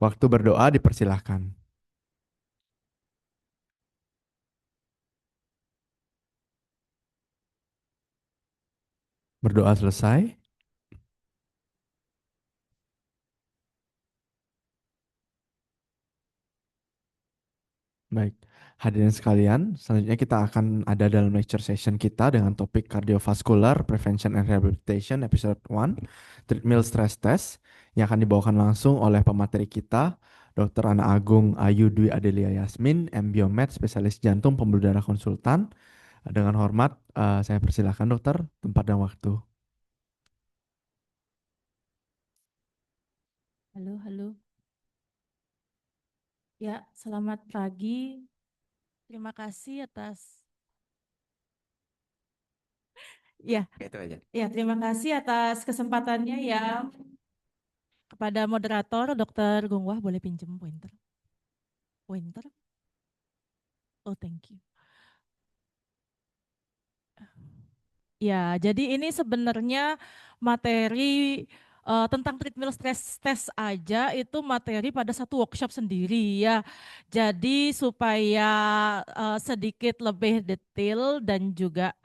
Waktu berdoa dipersilahkan. Berdoa selesai. Baik, hadirin sekalian, selanjutnya kita akan ada dalam lecture session kita dengan topik Cardiovascular Prevention and Rehabilitation episode 1, Treadmill Stress Test, yang akan dibawakan langsung oleh pemateri kita, Dr. Ana Agung Ayu Dwi Adelia Yasmin, MBiomed, spesialis jantung pembuluh darah konsultan. Dengan hormat, saya persilahkan dokter, tempat dan waktu. Halo, halo. Ya, selamat pagi. Terima kasih atas ya, Itu aja. terima kasih atas kesempatannya ya kepada moderator Dr. Gungwah, boleh pinjem pointer? Pointer? Oh, thank you. Ya, jadi ini sebenarnya materi tentang treadmill stress test aja itu materi pada satu workshop sendiri ya. Jadi supaya sedikit lebih detail dan juga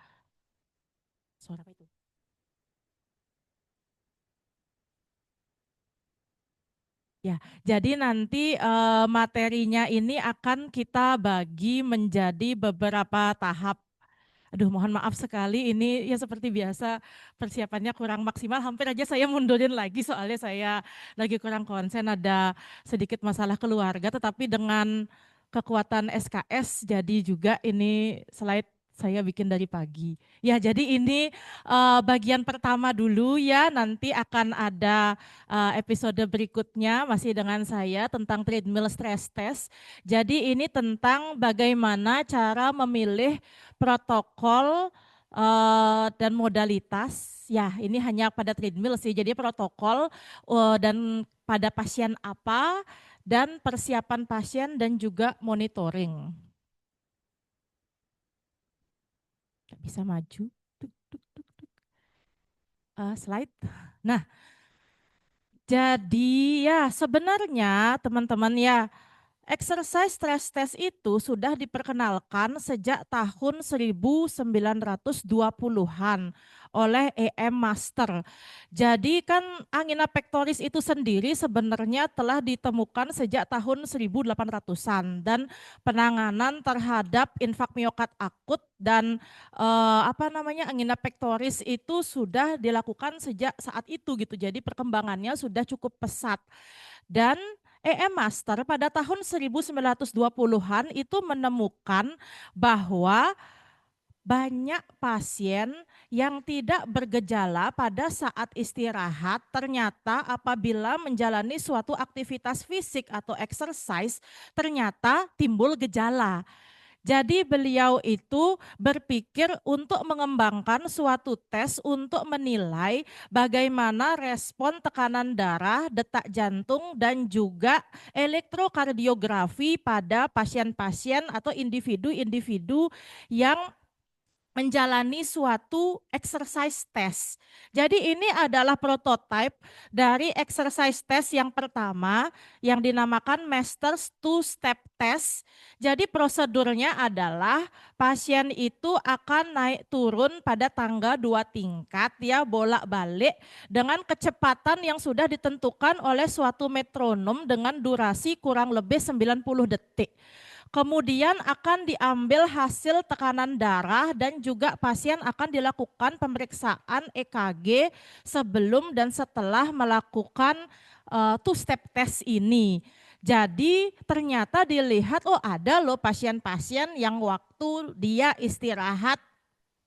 suara apa itu? Ya, jadi nanti materinya ini akan kita bagi menjadi beberapa tahap. Aduh, mohon maaf sekali ini ya seperti biasa persiapannya kurang maksimal. Hampir aja saya mundurin lagi soalnya saya lagi kurang konsen, ada sedikit masalah keluarga. Tetapi dengan kekuatan SKS jadi juga ini slide saya bikin dari pagi. Ya, jadi ini bagian pertama dulu ya. Nanti akan ada episode berikutnya masih dengan saya tentang treadmill stress test. Jadi ini tentang bagaimana cara memilih protokol dan modalitas. Ya, ini hanya pada treadmill sih. Jadi protokol dan pada pasien apa dan persiapan pasien dan juga monitoring. Nggak bisa maju. Tuk, tuk, tuk, tuk. Slide. Nah, jadi ya sebenarnya teman-teman ya, exercise stress test itu sudah diperkenalkan sejak tahun 1920-an oleh E.M. Master. Jadi kan angina pectoris itu sendiri sebenarnya telah ditemukan sejak tahun 1800-an dan penanganan terhadap infak miokard akut dan angina pectoris itu sudah dilakukan sejak saat itu gitu. Jadi perkembangannya sudah cukup pesat. Dan E.M. Master pada tahun 1920-an itu menemukan bahwa banyak pasien yang tidak bergejala pada saat istirahat ternyata apabila menjalani suatu aktivitas fisik atau exercise ternyata timbul gejala. Jadi beliau itu berpikir untuk mengembangkan suatu tes untuk menilai bagaimana respon tekanan darah, detak jantung, dan juga elektrokardiografi pada pasien-pasien atau individu-individu yang menjalani suatu exercise test. Jadi ini adalah prototipe dari exercise test yang pertama yang dinamakan Masters Two Step Test. Jadi prosedurnya adalah pasien itu akan naik turun pada tangga 2 tingkat ya bolak-balik dengan kecepatan yang sudah ditentukan oleh suatu metronom dengan durasi kurang lebih 90 detik. Kemudian akan diambil hasil tekanan darah dan juga pasien akan dilakukan pemeriksaan EKG sebelum dan setelah melakukan two step test ini. Jadi ternyata dilihat oh ada loh pasien-pasien yang waktu dia istirahat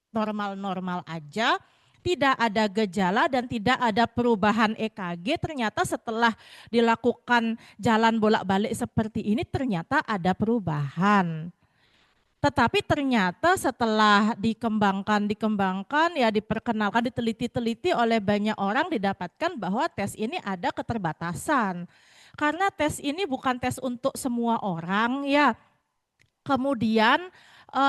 normal-normal aja, tidak ada gejala dan tidak ada perubahan EKG, ternyata setelah dilakukan jalan bolak-balik seperti ini ternyata ada perubahan. Tetapi ternyata setelah dikembangkan ya diperkenalkan, diteliti-teliti oleh banyak orang didapatkan bahwa tes ini ada keterbatasan. Karena tes ini bukan tes untuk semua orang ya. Kemudian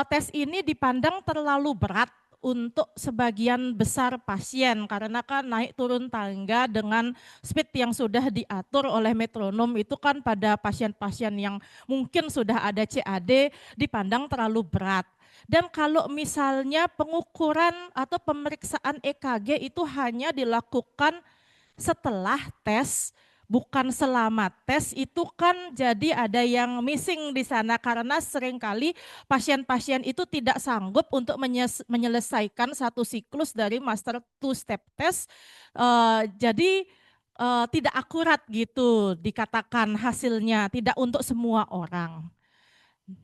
tes ini dipandang terlalu berat untuk sebagian besar pasien karena kan naik turun tangga dengan speed yang sudah diatur oleh metronom itu kan pada pasien-pasien yang mungkin sudah ada CAD dipandang terlalu berat. Dan kalau misalnya pengukuran atau pemeriksaan EKG itu hanya dilakukan setelah tes, bukan selama tes, itu kan jadi ada yang missing di sana karena seringkali pasien-pasien itu tidak sanggup untuk menyelesaikan satu siklus dari master two step test. Jadi tidak akurat gitu dikatakan hasilnya, tidak untuk semua orang.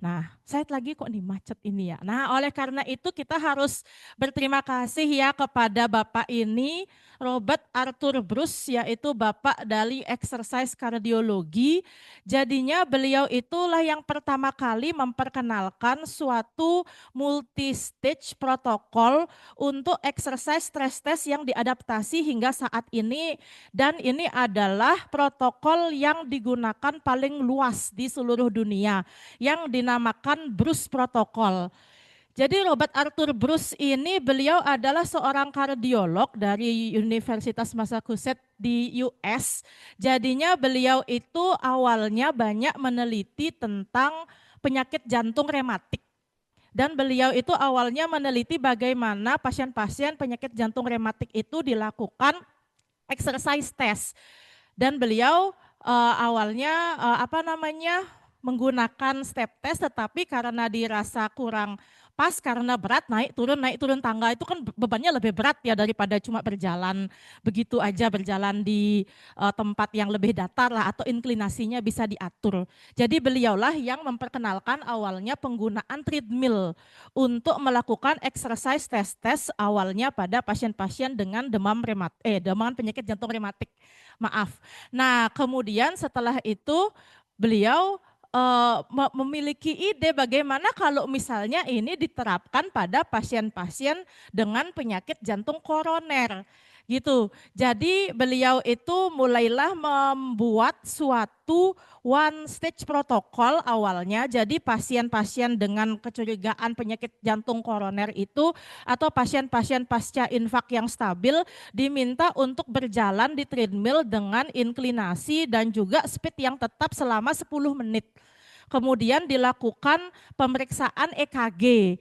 Nah, saya lagi kok nih macet ini ya. Nah, oleh karena itu kita harus berterima kasih ya kepada Bapak ini, Robert Arthur Bruce, yaitu Bapak dari exercise kardiologi. Jadinya beliau itulah yang pertama kali memperkenalkan suatu multi-stage protokol untuk exercise stress test yang diadaptasi hingga saat ini. Dan ini adalah protokol yang digunakan paling luas di seluruh dunia yang dinamakan Bruce Protocol. Jadi Robert Arthur Bruce ini beliau adalah seorang kardiolog dari Universitas Massachusetts di US. Jadinya beliau itu awalnya banyak meneliti tentang penyakit jantung rematik. Dan beliau itu awalnya meneliti bagaimana pasien-pasien penyakit jantung rematik itu dilakukan exercise test. Dan beliau awalnya menggunakan step test, tetapi karena dirasa kurang pas karena berat naik turun tangga itu kan bebannya lebih berat ya daripada cuma berjalan begitu aja berjalan di tempat yang lebih datar lah atau inklinasinya bisa diatur. Jadi beliaulah yang memperkenalkan awalnya penggunaan treadmill untuk melakukan exercise test awalnya pada pasien-pasien dengan demam penyakit jantung rematik. Maaf. Nah, kemudian setelah itu beliau memiliki ide bagaimana kalau misalnya ini diterapkan pada pasien-pasien dengan penyakit jantung koroner gitu. Jadi beliau itu mulailah membuat suatu one stage protokol awalnya. Jadi pasien-pasien dengan kecurigaan penyakit jantung koroner itu atau pasien-pasien pasca infak yang stabil diminta untuk berjalan di treadmill dengan inklinasi dan juga speed yang tetap selama 10 menit. Kemudian dilakukan pemeriksaan EKG.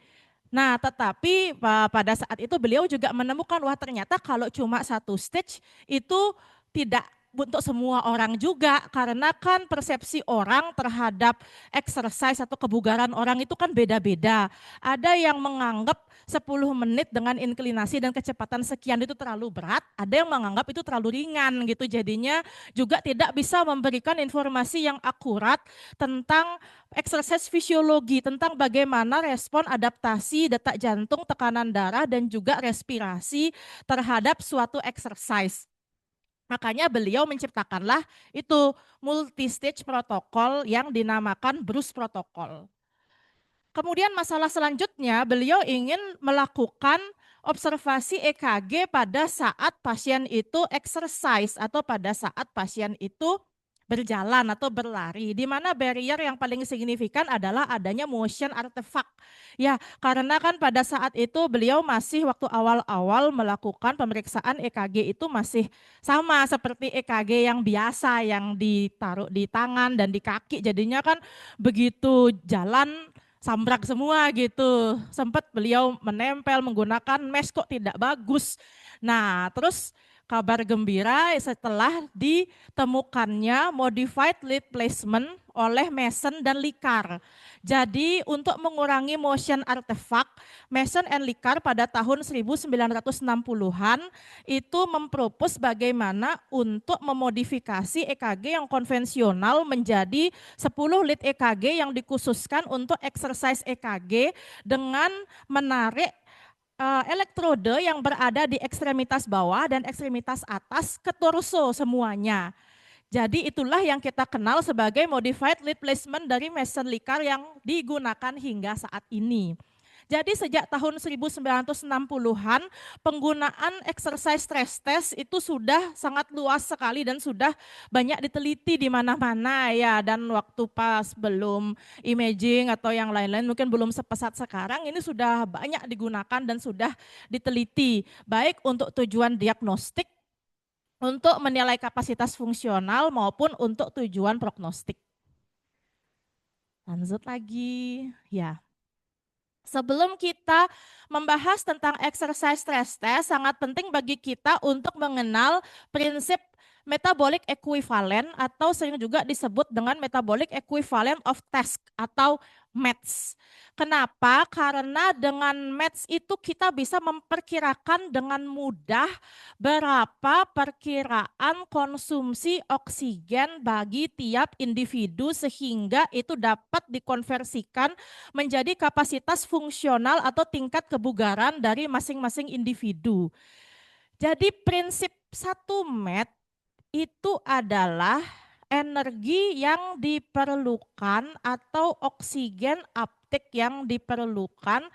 Nah, tetapi pada saat itu beliau juga menemukan wah ternyata kalau cuma satu stage itu tidak untuk semua orang juga karena kan persepsi orang terhadap exercise atau kebugaran orang itu kan beda-beda. Ada yang menganggap 10 menit dengan inklinasi dan kecepatan sekian itu terlalu berat, ada yang menganggap itu terlalu ringan gitu. Jadinya juga tidak bisa memberikan informasi yang akurat tentang exercise fisiologi, tentang bagaimana respon adaptasi detak jantung, tekanan darah dan juga respirasi terhadap suatu exercise. Makanya beliau menciptakanlah itu multi-stage protokol yang dinamakan Bruce Protocol. Kemudian masalah selanjutnya beliau ingin melakukan observasi EKG pada saat pasien itu exercise atau pada saat pasien itu berjalan atau berlari, di mana barrier yang paling signifikan adalah adanya motion artifact. Ya, karena kan pada saat itu beliau masih waktu awal-awal melakukan pemeriksaan EKG itu masih sama seperti EKG yang biasa yang ditaruh di tangan dan di kaki. Jadinya kan begitu jalan sambrak semua gitu. Sempat beliau menempel menggunakan mesh kok tidak bagus. Nah, terus kabar gembira setelah ditemukannya modified lead placement oleh Mason dan Likar. Jadi untuk mengurangi motion artifact, Mason and Likar pada tahun 1960-an itu mempropos bagaimana untuk memodifikasi EKG yang konvensional menjadi 10 lead EKG yang dikhususkan untuk exercise EKG dengan menarik elektrode yang berada di ekstremitas bawah dan ekstremitas atas ke torso semuanya. Jadi itulah yang kita kenal sebagai modified lead placement dari Mason Likar yang digunakan hingga saat ini. Jadi sejak tahun 1960-an penggunaan exercise stress test itu sudah sangat luas sekali dan sudah banyak diteliti di mana-mana ya. Dan waktu pas belum imaging atau yang lain-lain mungkin belum sepesat sekarang, ini sudah banyak digunakan dan sudah diteliti baik untuk tujuan diagnostik, untuk menilai kapasitas fungsional maupun untuk tujuan prognostik. Lanjut lagi. Ya. Sebelum kita membahas tentang exercise stress test, sangat penting bagi kita untuk mengenal prinsip metabolic equivalent atau sering juga disebut dengan metabolic equivalent of task atau METS. Kenapa? Karena dengan METS itu kita bisa memperkirakan dengan mudah berapa perkiraan konsumsi oksigen bagi tiap individu sehingga itu dapat dikonversikan menjadi kapasitas fungsional atau tingkat kebugaran dari masing-masing individu. Jadi prinsip 1 MET itu adalah energi yang diperlukan atau oksigen uptake yang diperlukan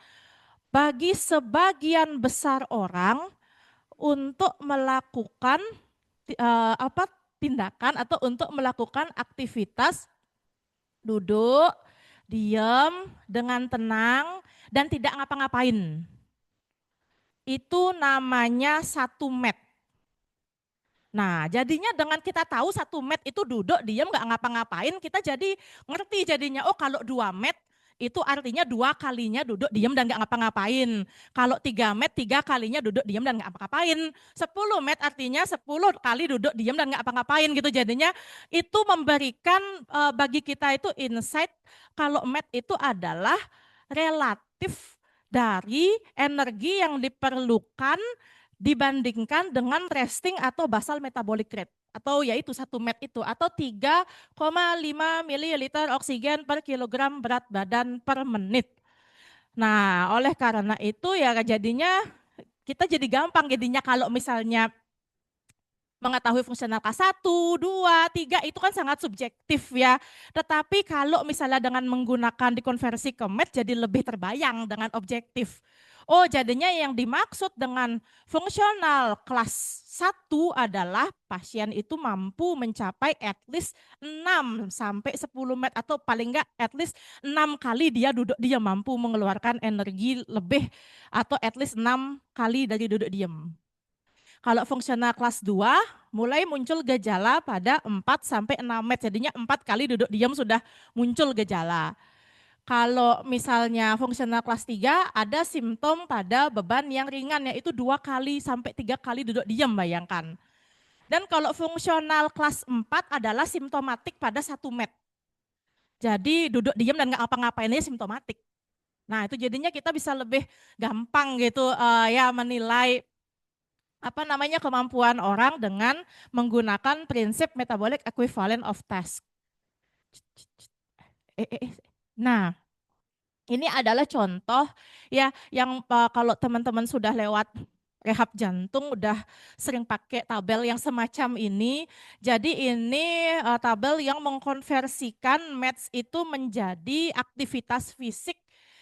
bagi sebagian besar orang untuk melakukan tindakan atau untuk melakukan aktivitas duduk, diam dengan tenang dan tidak ngapa-ngapain. Itu namanya 1 MET. Nah, jadinya dengan kita tahu 1 MET itu duduk, diam, nggak ngapa-ngapain, kita jadi ngerti jadinya, oh kalau 2 MET itu artinya 2 kalinya duduk, diam, dan nggak ngapa-ngapain. Kalau 3 MET, 3 kalinya duduk, diam, dan nggak ngapa-ngapain. 10 MET artinya 10 kali duduk, diam, dan nggak ngapa-ngapain gitu. Jadinya itu memberikan bagi kita itu insight kalau MET itu adalah relatif dari energi yang diperlukan dibandingkan dengan resting atau basal metabolic rate atau yaitu 1 MET itu atau 3,5 ml oksigen per kilogram berat badan per menit. Nah, oleh karena itu ya jadinya kita jadi gampang jadinya kalau misalnya mengetahui fungsional K1, 2, 3 itu kan sangat subjektif ya. Tetapi kalau misalnya dengan menggunakan dikonversi ke MET jadi lebih terbayang dengan objektif. Oh, jadinya yang dimaksud dengan fungsional kelas 1 adalah pasien itu mampu mencapai at least 6 sampai 10 MET atau paling enggak at least 6 kali dia duduk diam mampu mengeluarkan energi lebih atau at least 6 kali dari duduk diam. Kalau fungsional kelas 2 mulai muncul gejala pada 4 sampai 6 MET. Jadinya 4 kali duduk diam sudah muncul gejala. Kalau misalnya fungsional kelas 3 ada simptom pada beban yang ringan yaitu 2 kali sampai 3 kali duduk diam, bayangkan. Dan kalau fungsional kelas 4 adalah simptomatik pada 1 MET. Jadi duduk diam dan nggak ngapa-ngapainnya simptomatik. Nah, itu jadinya kita bisa lebih gampang gitu ya menilai kemampuan orang dengan menggunakan prinsip metabolic equivalent of task. Nah, ini adalah contoh ya yang kalau teman-teman sudah lewat rehab jantung udah sering pakai tabel yang semacam ini. Jadi ini tabel yang mengkonversikan METS itu menjadi aktivitas fisik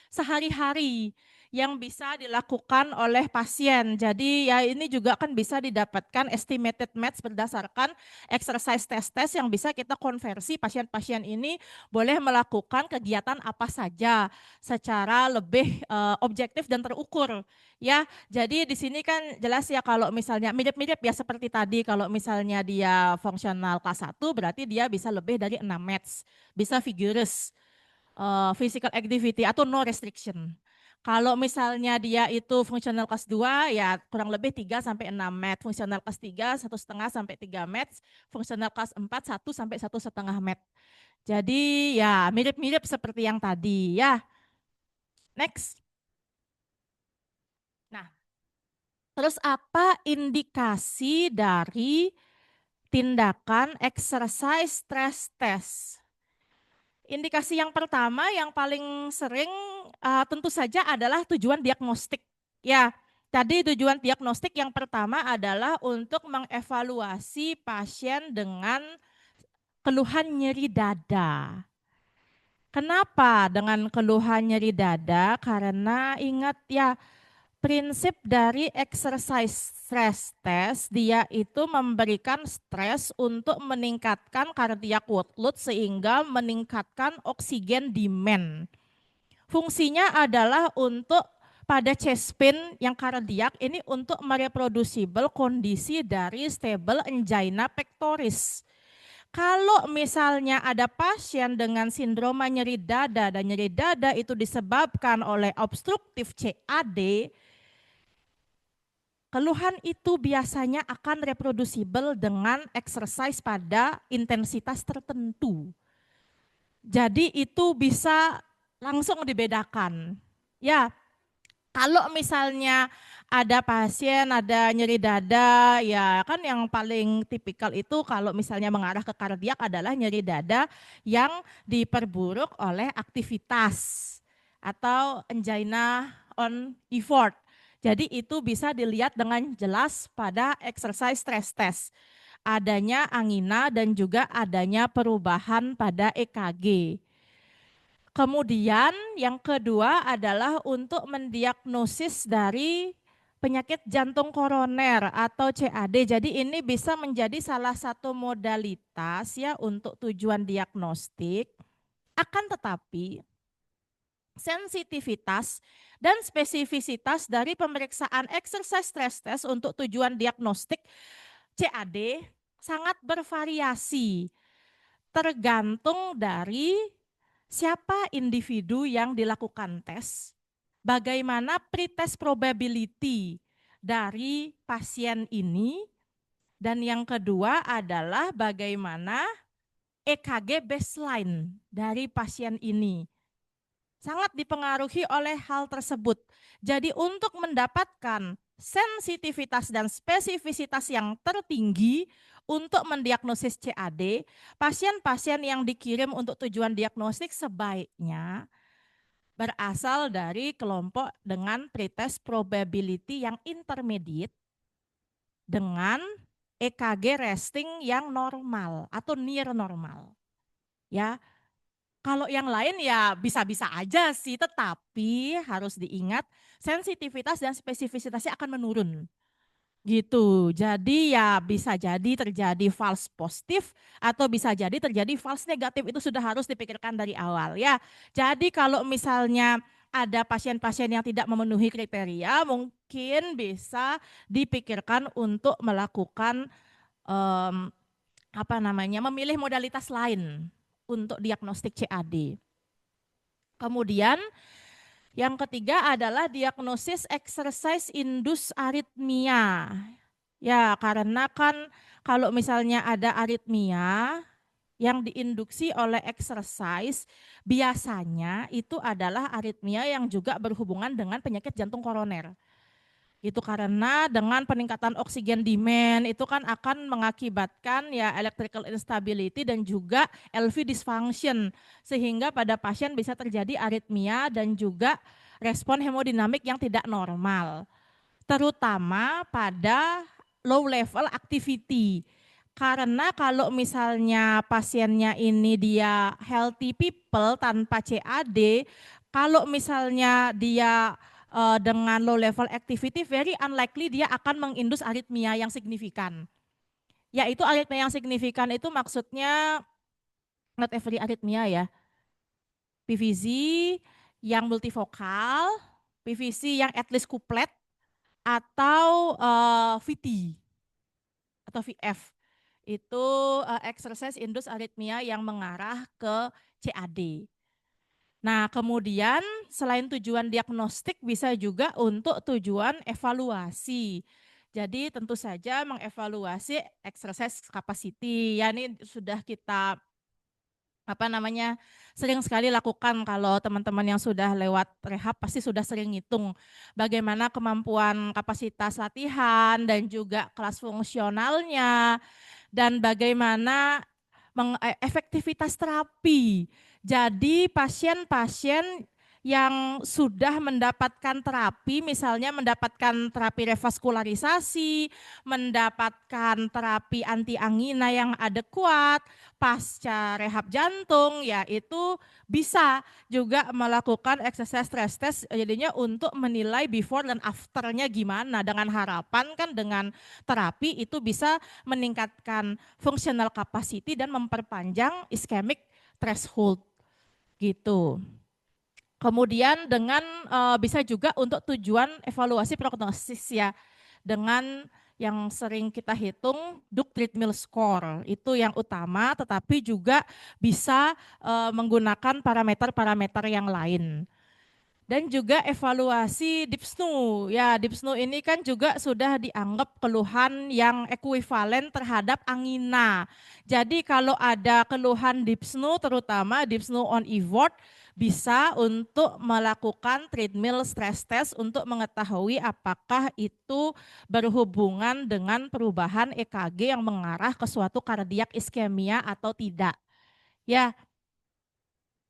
sehari-hari yang bisa dilakukan oleh pasien. Jadi ya ini juga kan bisa didapatkan estimated METS berdasarkan exercise test yang bisa kita konversi pasien-pasien ini boleh melakukan kegiatan apa saja secara lebih objektif dan terukur. Ya, jadi di sini kan jelas ya kalau misalnya mirip-mirip ya seperti tadi kalau misalnya dia fungsional kelas 1 berarti dia bisa lebih dari 6 METS, bisa vigorous, physical activity atau no restriction. Kalau misalnya dia itu fungsional kelas 2 ya kurang lebih 3 sampai 6 MET, fungsional kelas 3 1,5 sampai 3 MET, fungsional kelas 4 1 sampai 1,5 MET. Jadi ya mirip-mirip seperti yang tadi ya. Next. Nah, terus apa indikasi dari tindakan exercise stress test? Indikasi yang pertama yang paling sering tentu saja adalah tujuan diagnostik. Ya, tadi tujuan diagnostik yang pertama adalah untuk mengevaluasi pasien dengan keluhan nyeri dada. Kenapa dengan keluhan nyeri dada? Karena ingat ya, prinsip dari exercise stress test, dia itu memberikan stres untuk meningkatkan cardiac workload sehingga meningkatkan oksigen demand. Fungsinya adalah untuk pada chest pain yang kardiak ini untuk mereproducible kondisi dari stable angina pectoris. Kalau misalnya ada pasien dengan sindroma nyeri dada dan nyeri dada itu disebabkan oleh obstruktif CAD, keluhan itu biasanya akan reproducible dengan exercise pada intensitas tertentu. Jadi itu bisa langsung dibedakan. Ya, kalau misalnya ada pasien ada nyeri dada, ya kan yang paling tipikal itu kalau misalnya mengarah ke kardiak adalah nyeri dada yang diperburuk oleh aktivitas atau angina on effort. Jadi itu bisa dilihat dengan jelas pada exercise stress test. Adanya angina dan juga adanya perubahan pada EKG. Kemudian yang kedua adalah untuk mendiagnosis dari penyakit jantung koroner atau CAD. Jadi ini bisa menjadi salah satu modalitas ya untuk tujuan diagnostik. Akan tetapi sensitivitas dan spesifisitas dari pemeriksaan exercise stress test untuk tujuan diagnostik CAD sangat bervariasi tergantung dari siapa individu yang dilakukan tes, bagaimana pretest probability dari pasien ini, dan yang kedua adalah bagaimana EKG baseline dari pasien ini. Sangat dipengaruhi oleh hal tersebut. Jadi untuk mendapatkan sensitivitas dan spesifisitas yang tertinggi untuk mendiagnosis CAD, pasien-pasien yang dikirim untuk tujuan diagnostik sebaiknya berasal dari kelompok dengan pretest probability yang intermediate dengan EKG resting yang normal atau near normal. Ya, kalau yang lain ya bisa-bisa aja sih, tetapi harus diingat sensitivitas dan spesifisitasnya akan menurun. Gitu. Jadi ya bisa jadi terjadi false positif atau bisa jadi terjadi false negatif. Itu sudah harus dipikirkan dari awal ya. Jadi kalau misalnya ada pasien-pasien yang tidak memenuhi kriteria, mungkin bisa dipikirkan untuk melakukan em, memilih modalitas lain untuk diagnostik CAD. Kemudian yang ketiga adalah diagnosis exercise induced arrhythmia. Ya, karena kan kalau misalnya ada aritmia yang diinduksi oleh exercise, biasanya itu adalah aritmia yang juga berhubungan dengan penyakit jantung koroner. Itu karena dengan peningkatan oksigen demand itu kan akan mengakibatkan ya electrical instability dan juga LV dysfunction sehingga pada pasien bisa terjadi aritmia dan juga respon hemodinamik yang tidak normal. Terutama pada low level activity. Karena kalau misalnya pasiennya ini dia healthy people tanpa CAD, kalau misalnya dia dengan low level activity, very unlikely dia akan mengindus aritmia yang signifikan. Yaitu aritmia yang signifikan itu maksudnya not every aritmia ya. PVZ yang multivokal, PVZ yang at least couplet, atau VT atau VF. Itu exercise induced arrhythmia yang mengarah ke CAD. Nah, kemudian selain tujuan diagnostik bisa juga untuk tujuan evaluasi. Jadi tentu saja mengevaluasi exercise capacity. Ya ini sudah kita sering sekali lakukan kalau teman-teman yang sudah lewat rehab pasti sudah sering ngitung bagaimana kemampuan kapasitas latihan dan juga kelas fungsionalnya dan bagaimana efektivitas terapi. Jadi pasien-pasien yang sudah mendapatkan terapi, misalnya mendapatkan terapi revaskularisasi, mendapatkan terapi anti angina yang adekuat, pasca rehab jantung, ya itu bisa juga melakukan exercise stress test jadinya untuk menilai before dan afternya gimana, dengan harapan kan dengan terapi itu bisa meningkatkan functional capacity dan memperpanjang ischemic threshold gitu. Kemudian dengan bisa juga untuk tujuan evaluasi prognosis ya, dengan yang sering kita hitung Duke Treadmill Score itu yang utama, tetapi juga bisa menggunakan parameter-parameter yang lain. Dan juga evaluasi DIPSNU. Ya, DIPSNU ini kan juga sudah dianggap keluhan yang ekuivalen terhadap angina. Jadi kalau ada keluhan DIPSNU, terutama DIPSNU on EVORT, bisa untuk melakukan treadmill stress test untuk mengetahui apakah itu berhubungan dengan perubahan EKG yang mengarah ke suatu kardiak iskemia atau tidak. Ya,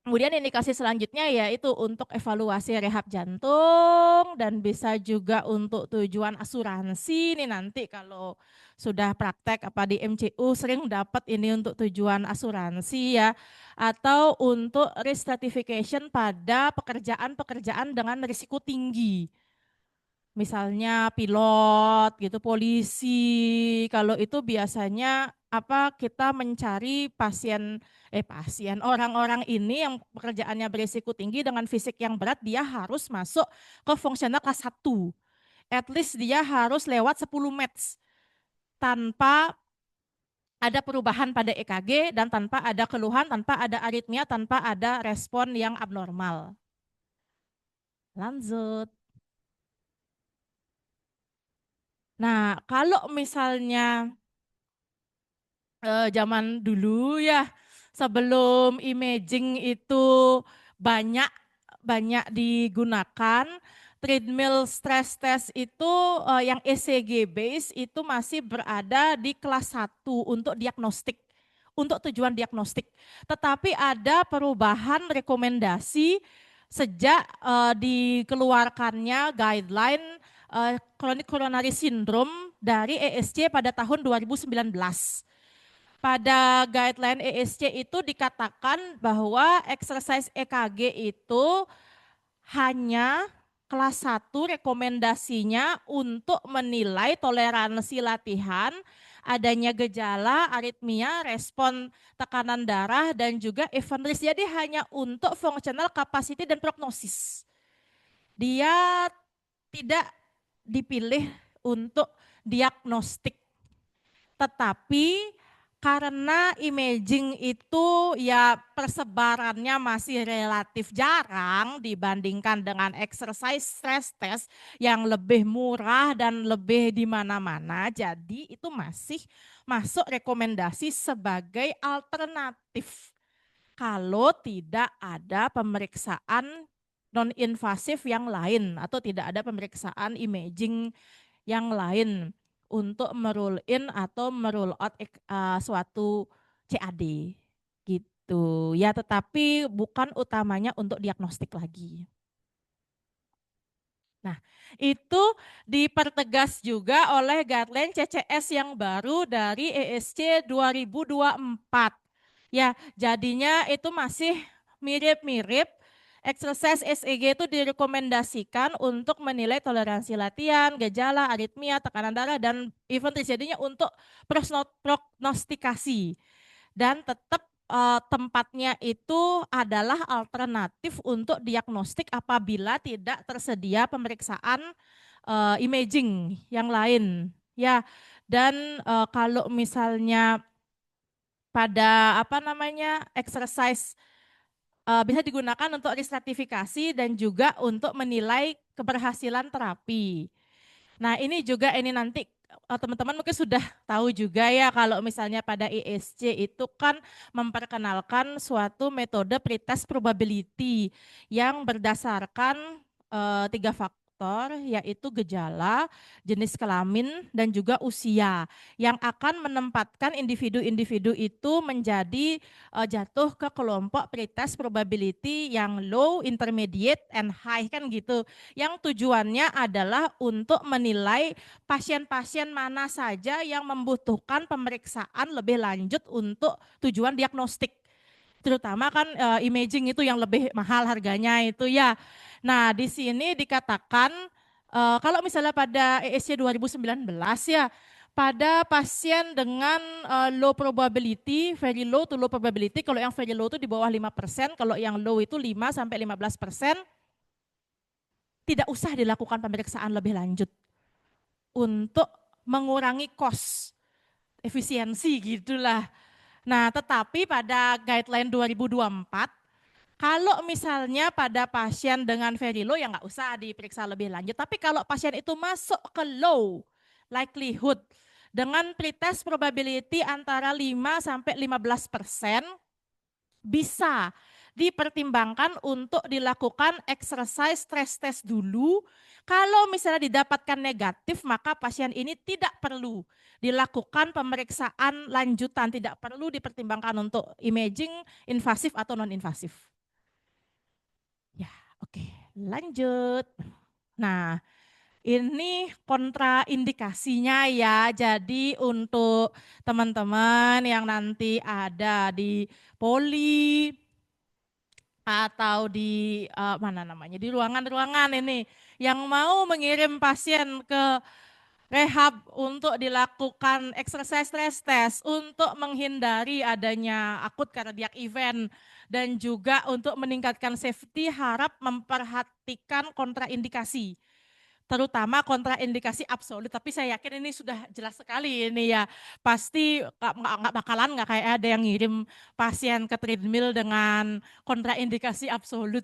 kemudian indikasi selanjutnya yaitu untuk evaluasi rehab jantung dan bisa juga untuk tujuan asuransi. Ini nanti kalau sudah praktek apa di MCU sering dapat ini untuk tujuan asuransi ya, atau untuk restratification pada pekerjaan-pekerjaan dengan risiko tinggi. Misalnya pilot gitu, polisi. Kalau itu biasanya apa kita mencari pasien orang-orang ini yang pekerjaannya berisiko tinggi dengan fisik yang berat, dia harus masuk ke fungsional kelas 1. At least dia harus lewat 10 mets tanpa ada perubahan pada EKG dan tanpa ada keluhan, tanpa ada aritmia, tanpa ada respon yang abnormal. Lanjut. Nah, kalau misalnya zaman dulu ya, sebelum imaging itu banyak banyak digunakan, treadmill stress test itu yang ECG base itu masih berada di kelas 1 untuk diagnostik, untuk tujuan diagnostik. Tetapi ada perubahan rekomendasi sejak dikeluarkannya guideline chronic coronary syndrome dari ESC pada tahun 2019. Pada guideline ESC itu dikatakan bahwa exercise EKG itu hanya kelas 1 rekomendasinya untuk menilai toleransi latihan, adanya gejala, aritmia, respon tekanan darah, dan juga event risk. Jadi hanya untuk functional capacity dan prognosis. Dia tidak dipilih untuk diagnostik. Tetapi karena imaging itu ya persebarannya masih relatif jarang dibandingkan dengan exercise stress test yang lebih murah dan lebih di mana-mana, jadi itu masih masuk rekomendasi sebagai alternatif kalau tidak ada pemeriksaan non-invasif yang lain atau tidak ada pemeriksaan imaging yang lain untuk merule in atau merule out suatu CAD gitu. Ya, tetapi bukan utamanya untuk diagnostik lagi. Nah, itu dipertegas juga oleh guideline CCS yang baru dari ESC 2024. Ya, jadinya itu masih mirip-mirip. Exercise SEG itu direkomendasikan untuk menilai toleransi latihan, gejala, aritmia, tekanan darah, dan event terjadinya untuk prognostikasi. Dan tetap tempatnya itu adalah alternatif untuk diagnostik apabila tidak tersedia pemeriksaan imaging yang lain. Ya, dan kalau misalnya pada apa namanya exercise bisa digunakan untuk restratifikasi dan juga untuk menilai keberhasilan terapi. Nah, ini juga ini nanti teman-teman mungkin sudah tahu juga ya kalau misalnya pada ESC itu kan memperkenalkan suatu metode pretest probability yang berdasarkan tiga faktor faktor, yaitu gejala, jenis kelamin, dan juga usia yang akan menempatkan individu-individu itu menjadi jatuh ke kelompok pretest probability yang low, intermediate, and high kan gitu. Yang tujuannya adalah untuk menilai pasien-pasien mana saja yang membutuhkan pemeriksaan lebih lanjut untuk tujuan diagnostik. Terutama kan imaging itu yang lebih mahal harganya itu ya. Nah, di sini dikatakan kalau misalnya pada ESC 2019 ya, pada pasien dengan low probability, very low to low probability, kalau yang very low itu di bawah 5%, kalau yang low itu 5 sampai 15%, tidak usah dilakukan pemeriksaan lebih lanjut untuk mengurangi cost, efisiensi gitulah. Nah, tetapi pada guideline 2024, kalau misalnya pada pasien dengan very low ya nggak usah diperiksa lebih lanjut. Tapi kalau pasien itu masuk ke low likelihood dengan pretest probability antara 5 sampai 15%, bisa dipertimbangkan untuk dilakukan exercise stress test dulu. Kalau misalnya didapatkan negatif, maka pasien ini tidak perlu dilakukan pemeriksaan lanjutan, tidak perlu dipertimbangkan untuk imaging invasif atau non-invasif. Ya, oke, lanjut. Nah, ini kontraindikasinya ya. Jadi untuk teman-teman yang nanti ada di poli atau di mana namanya, di ruangan-ruangan ini yang mau mengirim pasien ke rehab untuk dilakukan exercise stress test untuk menghindari adanya akut cardiac event dan juga untuk meningkatkan safety, harap memperhatikan kontraindikasi, terutama kontraindikasi absolut. Tapi saya yakin ini sudah jelas sekali ini ya, pasti nggak bakalan nggak kayak ada yang ngirim pasien ke treadmill dengan kontraindikasi absolut.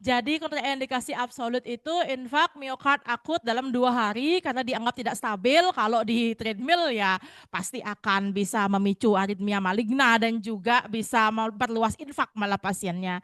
Jadi kontraindikasi absolut itu infak miokard akut dalam 2 hari karena dianggap tidak stabil. Kalau di treadmill ya pasti akan bisa memicu aritmia maligna dan juga bisa memperluas infak malah pasiennya.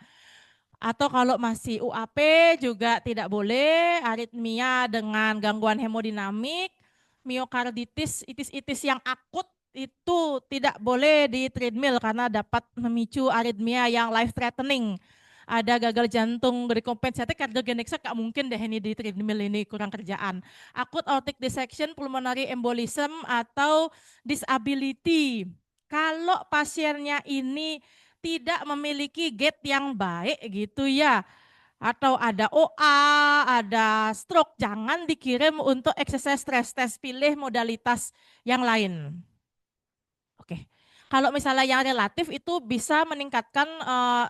Atau kalau masih UAP juga tidak boleh, aritmia dengan gangguan hemodinamik, miokarditis, itis-itis yang akut itu tidak boleh di treadmill karena dapat memicu aritmia yang life threatening. Ada gagal jantung dekompensatif kardiogenik, nggak mungkin deh ini di treadmill, ini kurang kerjaan. Akut aortic dissection, pulmonary embolism atau disability. Kalau pasiennya ini tidak memiliki gate yang baik gitu ya, atau ada OA, ada stroke, jangan dikirim untuk exercise stress test, pilih modalitas yang lain. Oke. Kalau misalnya yang relatif itu bisa meningkatkan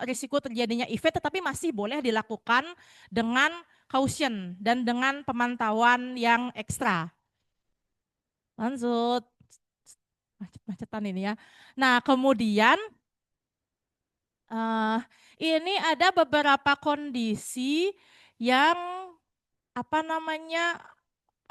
risiko terjadinya event, tetapi masih boleh dilakukan dengan caution dan dengan pemantauan yang ekstra. Lanjut, macetan ini ya. Nah, kemudian Uh, ini ada beberapa kondisi yang apa namanya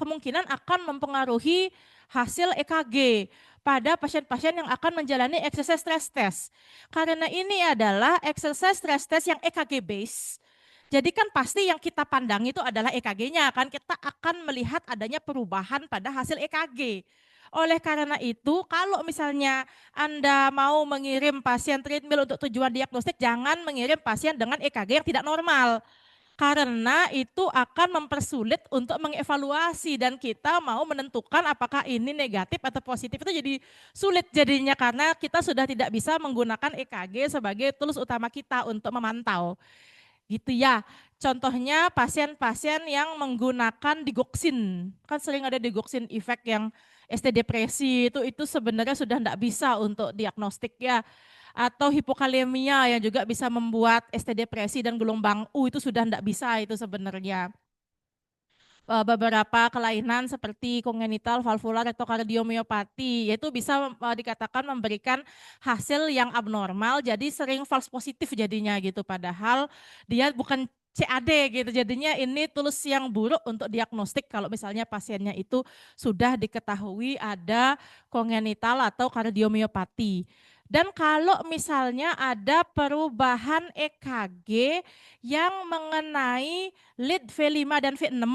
kemungkinan akan mempengaruhi hasil EKG pada pasien-pasien yang akan menjalani exercise stress test. Karena ini adalah exercise stress test yang EKG base. Jadi kan pasti yang kita pandang itu adalah EKG-nya kan, kita akan melihat adanya perubahan pada hasil EKG. Oleh karena itu, kalau misalnya Anda mau mengirim pasien treadmill untuk tujuan diagnostik, jangan mengirim pasien dengan EKG yang tidak normal. Karena itu akan mempersulit untuk mengevaluasi dan kita mau menentukan apakah ini negatif atau positif itu jadi sulit jadinya karena kita sudah tidak bisa menggunakan EKG sebagai tools utama kita untuk memantau. Gitu ya. Contohnya pasien-pasien yang menggunakan digoxin. Kan sering ada digoxin efek yang ST depresi itu sebenarnya sudah tidak bisa untuk diagnostik ya. Atau hipokalemia yang juga bisa membuat ST depresi dan gelombang U itu sudah tidak bisa itu sebenarnya. Beberapa kelainan seperti kongenital, valvular, atau kardiomiopati, yaitu bisa dikatakan memberikan hasil yang abnormal, jadi sering false positif jadinya gitu, padahal dia bukan CAD gitu, jadinya ini tools yang buruk untuk diagnostik kalau misalnya pasiennya itu sudah diketahui ada kongenital atau kardiomiopati. Dan kalau misalnya ada perubahan EKG yang mengenai lead V5 dan V6,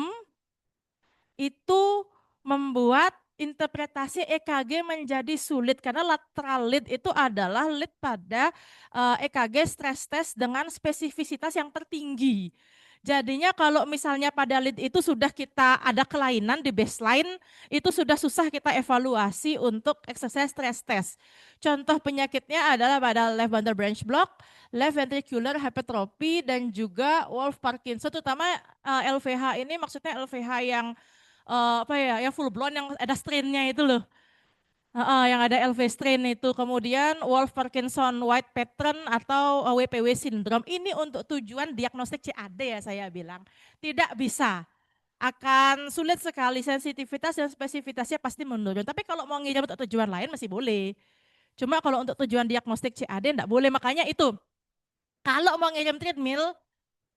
itu membuat interpretasi EKG menjadi sulit karena lateral lead itu adalah lead pada EKG stress test dengan spesifisitas yang tertinggi. Jadinya kalau misalnya pada lead itu sudah kita ada kelainan di baseline, itu sudah susah kita evaluasi untuk exercise stress test. Contoh penyakitnya adalah pada left bundle branch block, left ventricular hypertrophy, dan juga Wolff Parkinson, terutama LVH ini maksudnya LVH yang apa ya, yang full blown yang ada strainnya itu loh. Yang ada LV strain itu, kemudian Wolff Parkinson White pattern atau WPW syndrome. Ini untuk tujuan diagnostik CAD ya saya bilang. Tidak bisa, akan sulit sekali, sensitivitas dan spesifitasnya pasti menurun. Tapi kalau mau ngirim untuk tujuan lain masih boleh. Cuma kalau untuk tujuan diagnostik CAD enggak boleh. Makanya itu, kalau mau ngirim treadmill,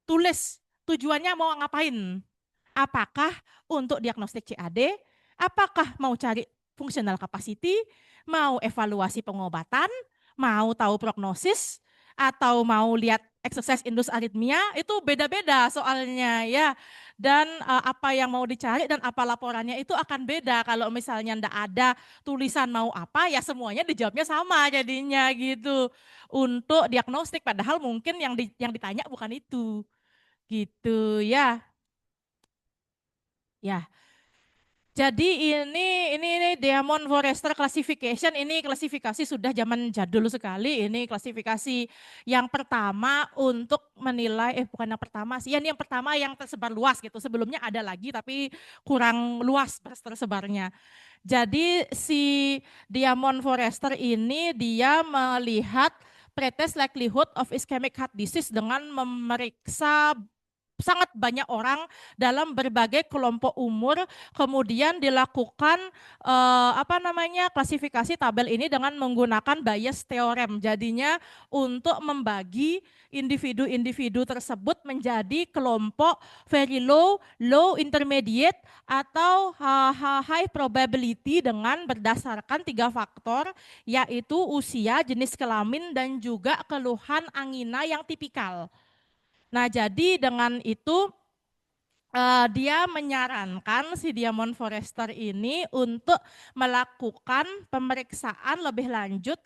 tulis tujuannya mau ngapain. Apakah untuk diagnostik CAD, apakah mau cari functional capacity, mau evaluasi pengobatan, mau tahu prognosis, atau mau lihat exercise induced arrhythmia, itu beda-beda soalnya ya. Dan apa yang mau dicari dan apa laporannya itu akan beda. Kalau misalnya ndak ada tulisan mau apa, ya semuanya dijawabnya sama jadinya gitu. Untuk diagnostik, padahal mungkin yang ditanya bukan itu. Gitu ya. Ya, jadi ini Diamond Forrester Classification, ini klasifikasi sudah zaman jadul sekali. Ini klasifikasi yang pertama untuk menilai, bukan yang pertama sih, ya ini yang pertama yang tersebar luas gitu. Sebelumnya ada lagi tapi kurang luas tersebarnya. Jadi si Diamond Forrester ini dia melihat pretest likelihood of ischemic heart disease dengan memeriksa sangat banyak orang dalam berbagai kelompok umur, kemudian dilakukan apa namanya klasifikasi tabel ini dengan menggunakan Bayes theorem. Jadinya untuk membagi individu-individu tersebut menjadi kelompok very low, low, intermediate, atau high probability dengan berdasarkan 3 faktor, yaitu usia, jenis kelamin, dan juga keluhan angina yang tipikal. Nah, jadi dengan itu dia menyarankan si Diamond Forrester ini untuk melakukan pemeriksaan lebih lanjut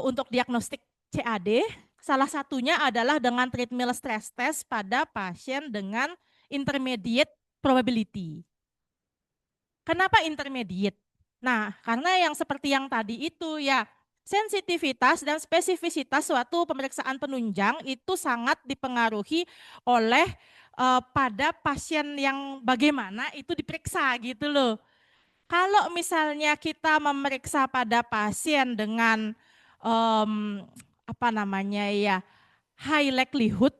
untuk diagnostik CAD. Salah satunya adalah dengan treadmill stress test pada pasien dengan intermediate probability. Kenapa intermediate? Nah, karena yang seperti yang tadi itu ya, sensitivitas dan spesifisitas suatu pemeriksaan penunjang itu sangat dipengaruhi oleh pada pasien yang bagaimana itu diperiksa gitu loh. Kalau misalnya kita memeriksa pada pasien dengan apa namanya ya, high likelihood,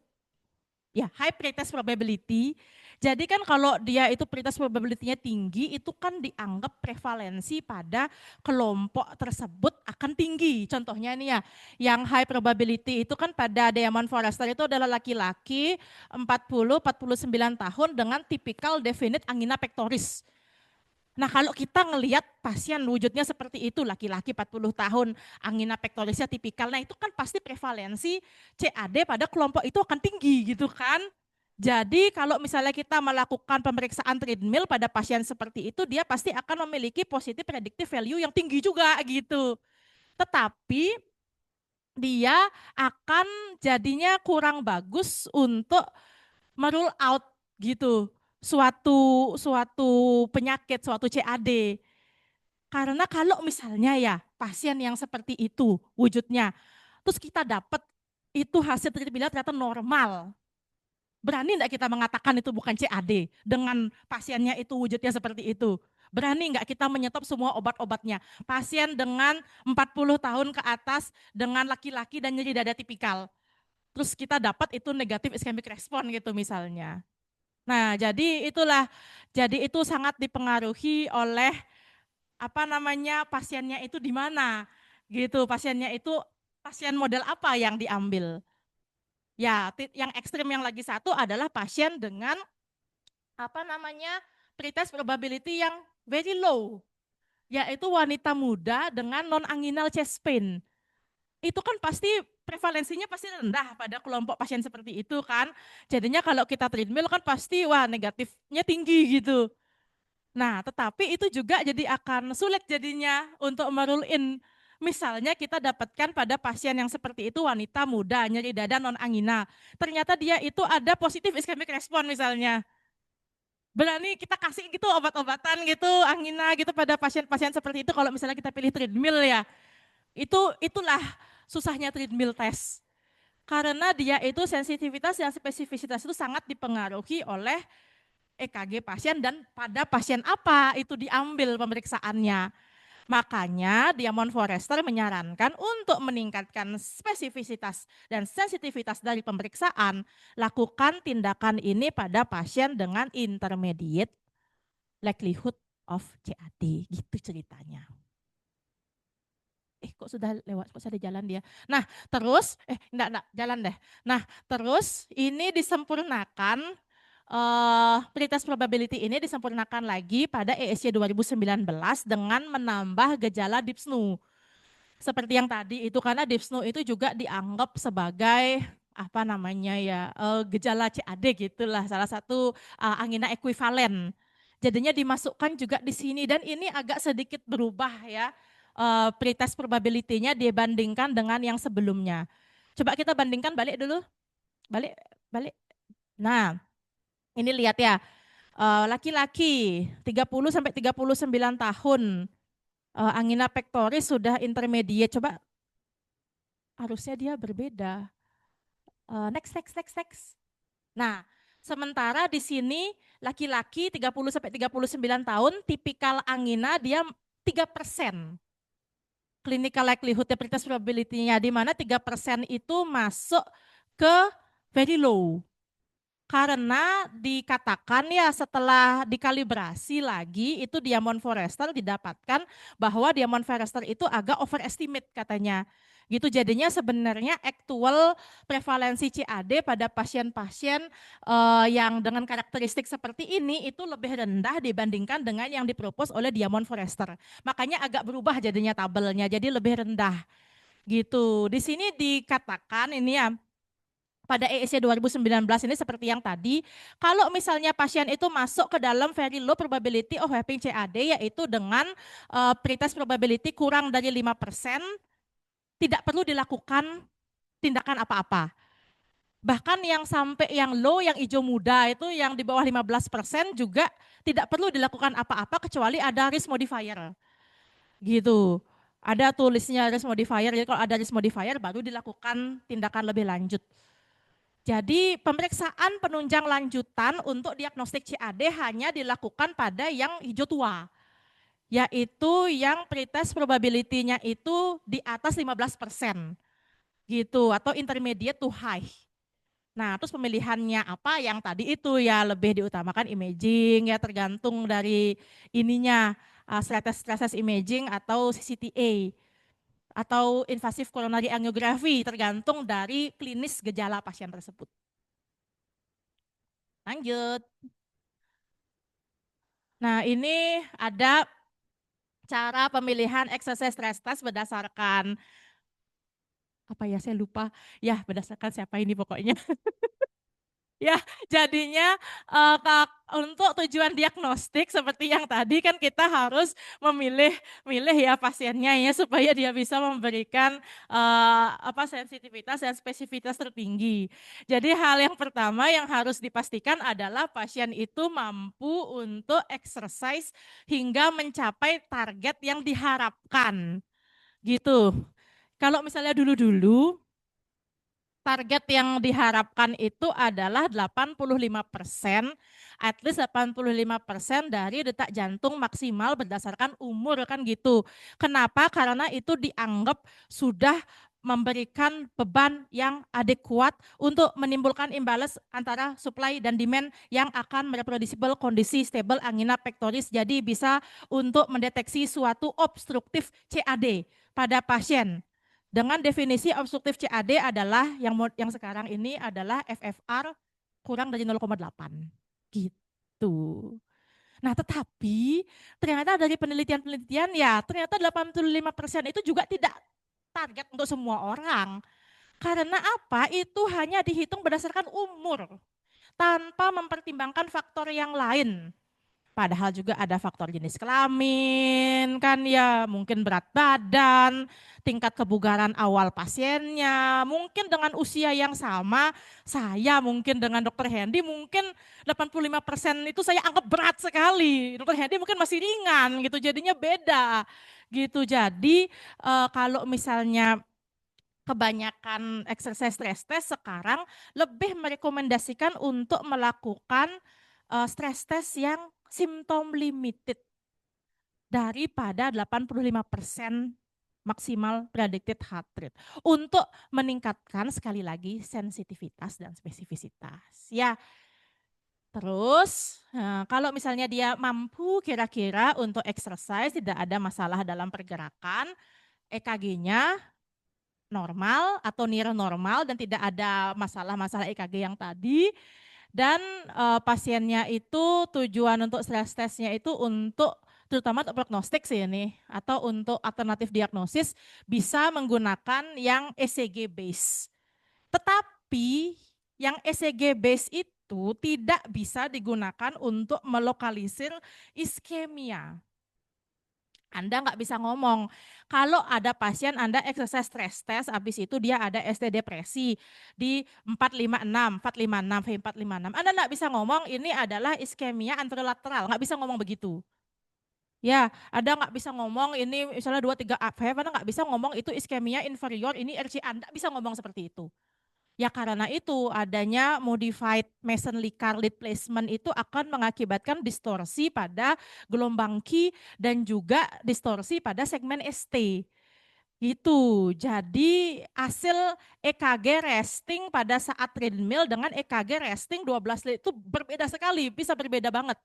ya high pretest probability. Jadi kan kalau dia itu pretest probability-nya tinggi, itu kan dianggap prevalensi pada kelompok tersebut akan tinggi. Contohnya ini ya, yang high probability itu kan pada Diamond Forrester itu adalah laki-laki 40-49 tahun dengan tipikal definite angina pectoris. Nah, kalau kita ngelihat pasien wujudnya seperti itu, laki-laki 40 tahun, angina pectorisnya tipikal, nah itu kan pasti prevalensi CAD pada kelompok itu akan tinggi gitu kan. Jadi kalau misalnya kita melakukan pemeriksaan treadmill pada pasien seperti itu, dia pasti akan memiliki positive predictive value yang tinggi juga gitu. Tetapi dia akan jadinya kurang bagus untuk merule out gitu suatu suatu penyakit, suatu CAD. Karena kalau misalnya ya pasien yang seperti itu wujudnya, terus kita dapat itu hasil treatment ternyata normal. Berani enggak kita mengatakan itu bukan CAD dengan pasiennya itu wujudnya seperti itu? Berani enggak kita menyetop semua obat-obatnya? Pasien dengan 40 tahun ke atas dengan laki-laki dan nyeri dada tipikal. Terus kita dapat itu negatif ischemic response gitu misalnya. Nah, jadi itu sangat dipengaruhi oleh apa namanya pasiennya itu di mana gitu, pasiennya itu pasien model apa yang diambil. Ya, yang ekstrim yang lagi satu adalah pasien dengan apa namanya pretest probability yang very low, yaitu wanita muda dengan non anginal chest pain. itu kan pasti prevalensinya pasti rendah pada kelompok pasien seperti itu kan. Jadinya kalau kita treadmill kan pasti wah negatifnya tinggi gitu. Nah, tetapi itu juga jadi akan sulit jadinya untuk merule in. Misalnya kita dapatkan pada pasien yang seperti itu wanita muda, nyeri dada non angina. Ternyata dia itu ada positif iskemik respon misalnya. Berani kita kasih gitu obat-obatan gitu, angina gitu pada pasien-pasien seperti itu kalau misalnya kita pilih treadmill ya. Itulah susahnya treadmill test. Karena dia itu sensitivitas dan spesifisitas itu sangat dipengaruhi oleh EKG pasien dan pada pasien apa itu diambil pemeriksaannya. Makanya Diamond Forrester menyarankan untuk meningkatkan spesifisitas dan sensitivitas dari pemeriksaan, lakukan tindakan ini pada pasien dengan intermediate likelihood of CAD, gitu ceritanya. Kok sudah lewat, kok sudah jalan dia. Nah, terus, enggak, jalan deh. Nah, terus ini disempurnakan, pretest probability ini disempurnakan lagi pada ESC 2019 dengan menambah gejala dyspnea. Seperti yang tadi itu, karena dyspnea itu juga dianggap sebagai apa namanya ya, gejala CAD gitulah, salah satu angina ekuivalen. Jadinya dimasukkan juga di sini dan ini agak sedikit berubah ya, pretest probability-nya dibandingkan dengan yang sebelumnya. Coba kita bandingkan, balik dulu, balik, balik. Nah, ini lihat ya, laki-laki 30 sampai 39 tahun, angina pectoris sudah intermediate. Coba harusnya dia berbeda. Next, next, next, next. Nah, sementara di sini laki-laki 30 sampai 39 tahun, tipikal angina dia 3%. Clinical likelihood pretest probability-nya di mana 3% itu masuk ke very low. Karena dikatakan ya setelah dikalibrasi lagi itu Diamond Forrester didapatkan bahwa Diamond Forrester itu agak overestimate katanya. Gitu jadinya sebenarnya actual prevalensi CAD pada pasien-pasien yang dengan karakteristik seperti ini itu lebih rendah dibandingkan dengan yang dipropos oleh Diamond Forrester. Makanya agak berubah jadinya tabelnya jadi lebih rendah. Gitu. Di sini dikatakan ini ya pada ESC 2019 ini seperti yang tadi, kalau misalnya pasien itu masuk ke dalam very low probability of having CAD yaitu dengan pretest probability kurang dari 5%, tidak perlu dilakukan tindakan apa-apa. Bahkan yang sampai yang low, yang hijau muda itu yang di bawah 15% juga tidak perlu dilakukan apa-apa kecuali ada risk modifier. Gitu. Ada tulisnya risk modifier, jadi kalau ada risk modifier baru dilakukan tindakan lebih lanjut. Jadi pemeriksaan penunjang lanjutan untuk diagnostik CAD hanya dilakukan pada yang hijau tua, yaitu yang pretest probability-nya itu di atas 15% gitu atau intermediate to high. Nah, terus pemilihannya apa yang tadi itu ya lebih diutamakan imaging ya tergantung dari ininya stress imaging atau CCTA atau invasive coronary angiography tergantung dari klinis gejala pasien tersebut. Lanjut. Nah, ini ada cara pemilihan exercise stress test berdasarkan apa ya, saya lupa. Ya, berdasarkan siapa ini pokoknya. Ya, jadinya untuk tujuan diagnostik seperti yang tadi kan kita harus memilih ya pasiennya ya supaya dia bisa memberikan apa sensitivitas dan spesifitas tertinggi. Jadi hal yang pertama yang harus dipastikan adalah pasien itu mampu untuk exercise hingga mencapai target yang diharapkan. Gitu. Kalau misalnya dulu-dulu target yang diharapkan itu adalah 85%, at least 85% dari detak jantung maksimal berdasarkan umur kan gitu. Kenapa? Karena itu dianggap sudah memberikan beban yang adekuat untuk menimbulkan imbalance antara supply dan demand yang akan mereproducible kondisi stable angina pectoris. Jadi bisa untuk mendeteksi suatu obstruktif CAD pada pasien. Dengan definisi obstruktif CAD adalah yang sekarang ini adalah FFR kurang dari 0,8. Gitu. Nah, tetapi ternyata dari penelitian-penelitian ya, ternyata 85% itu juga tidak target untuk semua orang. Karena apa? Itu hanya dihitung berdasarkan umur tanpa mempertimbangkan faktor yang lain. Padahal juga ada faktor jenis kelamin, kan ya, mungkin berat badan, tingkat kebugaran awal pasiennya, mungkin dengan usia yang sama, saya mungkin dengan dokter Hendy mungkin 85% itu saya anggap berat sekali. Dokter Hendy mungkin masih ringan gitu, jadinya beda gitu. Jadi kalau misalnya kebanyakan exercise stress test sekarang lebih merekomendasikan untuk melakukan stress test yang simptom limited daripada 85% maksimal predicted heart rate untuk meningkatkan sekali lagi sensitivitas dan spesifisitas. Ya, terus kalau misalnya dia mampu kira-kira untuk exercise tidak ada masalah dalam pergerakan, EKG-nya normal atau near normal dan tidak ada masalah-masalah EKG yang tadi, dan pasiennya itu tujuan untuk stress testnya itu untuk terutama untuk prognostik sih ini atau untuk alternatif diagnosis bisa menggunakan yang ECG base. Tetapi yang ECG base itu tidak bisa digunakan untuk melokalisir iskemia. Anda nggak bisa ngomong, kalau ada pasien Anda exercise stress test, habis itu dia ada ST depresi di 456, 456, V456. Anda nggak bisa ngomong ini adalah iskemia anterolateral, nggak bisa ngomong begitu. Ya, Anda nggak bisa ngomong ini misalnya 23 AV, Anda nggak bisa ngomong itu iskemia inferior, ini RC, Anda bisa ngomong seperti itu. Ya karena itu adanya modified Mason-Likar lead placement itu akan mengakibatkan distorsi pada gelombang Q dan juga distorsi pada segmen ST. Gitu. Jadi hasil EKG resting pada saat treadmill dengan EKG resting 12 lead itu berbeda sekali, bisa berbeda banget.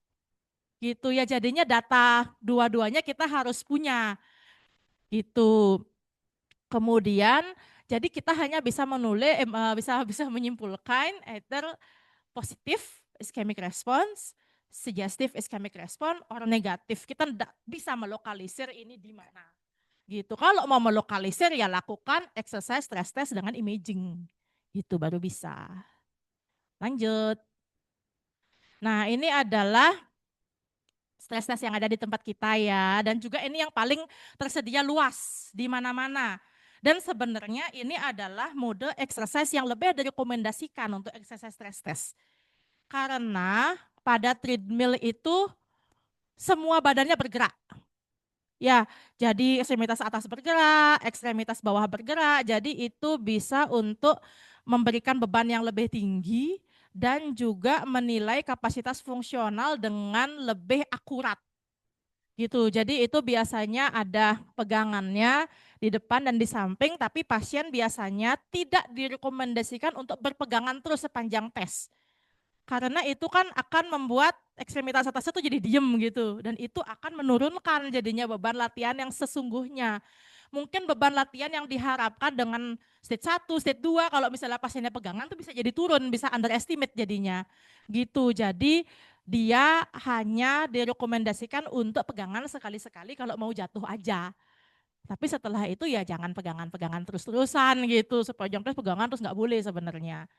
Gitu ya, jadinya data dua-duanya kita harus punya. Gitu. Kemudian jadi kita hanya bisa menulis bisa bisa menyimpulkan either positif ischemic response, suggestive ischemic response, or negatif. Kita tidak bisa melokalisir ini di mana. Gitu. Kalau mau melokalisir ya lakukan exercise stress test dengan imaging. Gitu baru bisa. Lanjut. Nah, ini adalah stress test yang ada di tempat kita ya, dan juga ini yang paling tersedia luas di mana-mana. Dan sebenarnya ini adalah mode exercise yang lebih direkomendasikan untuk exercise stress test. Karena pada treadmill itu semua badannya bergerak. Ya, jadi ekstremitas atas bergerak, ekstremitas bawah bergerak. Jadi itu bisa untuk memberikan beban yang lebih tinggi dan juga menilai kapasitas fungsional dengan lebih akurat. Gitu. Jadi itu biasanya ada pegangannya di depan dan di samping, tapi pasien biasanya tidak direkomendasikan untuk berpegangan terus sepanjang tes. Karena itu kan akan membuat ekstremitas atasnya tuh jadi diem gitu, dan itu akan menurunkan jadinya beban latihan yang sesungguhnya. Mungkin beban latihan yang diharapkan dengan stage 1, stage 2 kalau misalnya pasiennya pegangan tuh bisa jadi turun, bisa underestimate jadinya. Gitu. Jadi dia hanya direkomendasikan untuk pegangan sekali-sekali kalau mau jatuh aja. Tapi setelah itu ya jangan pegangan-pegangan terus-terusan gitu. Sepanjang tes pegangan terus nggak boleh sebenarnya.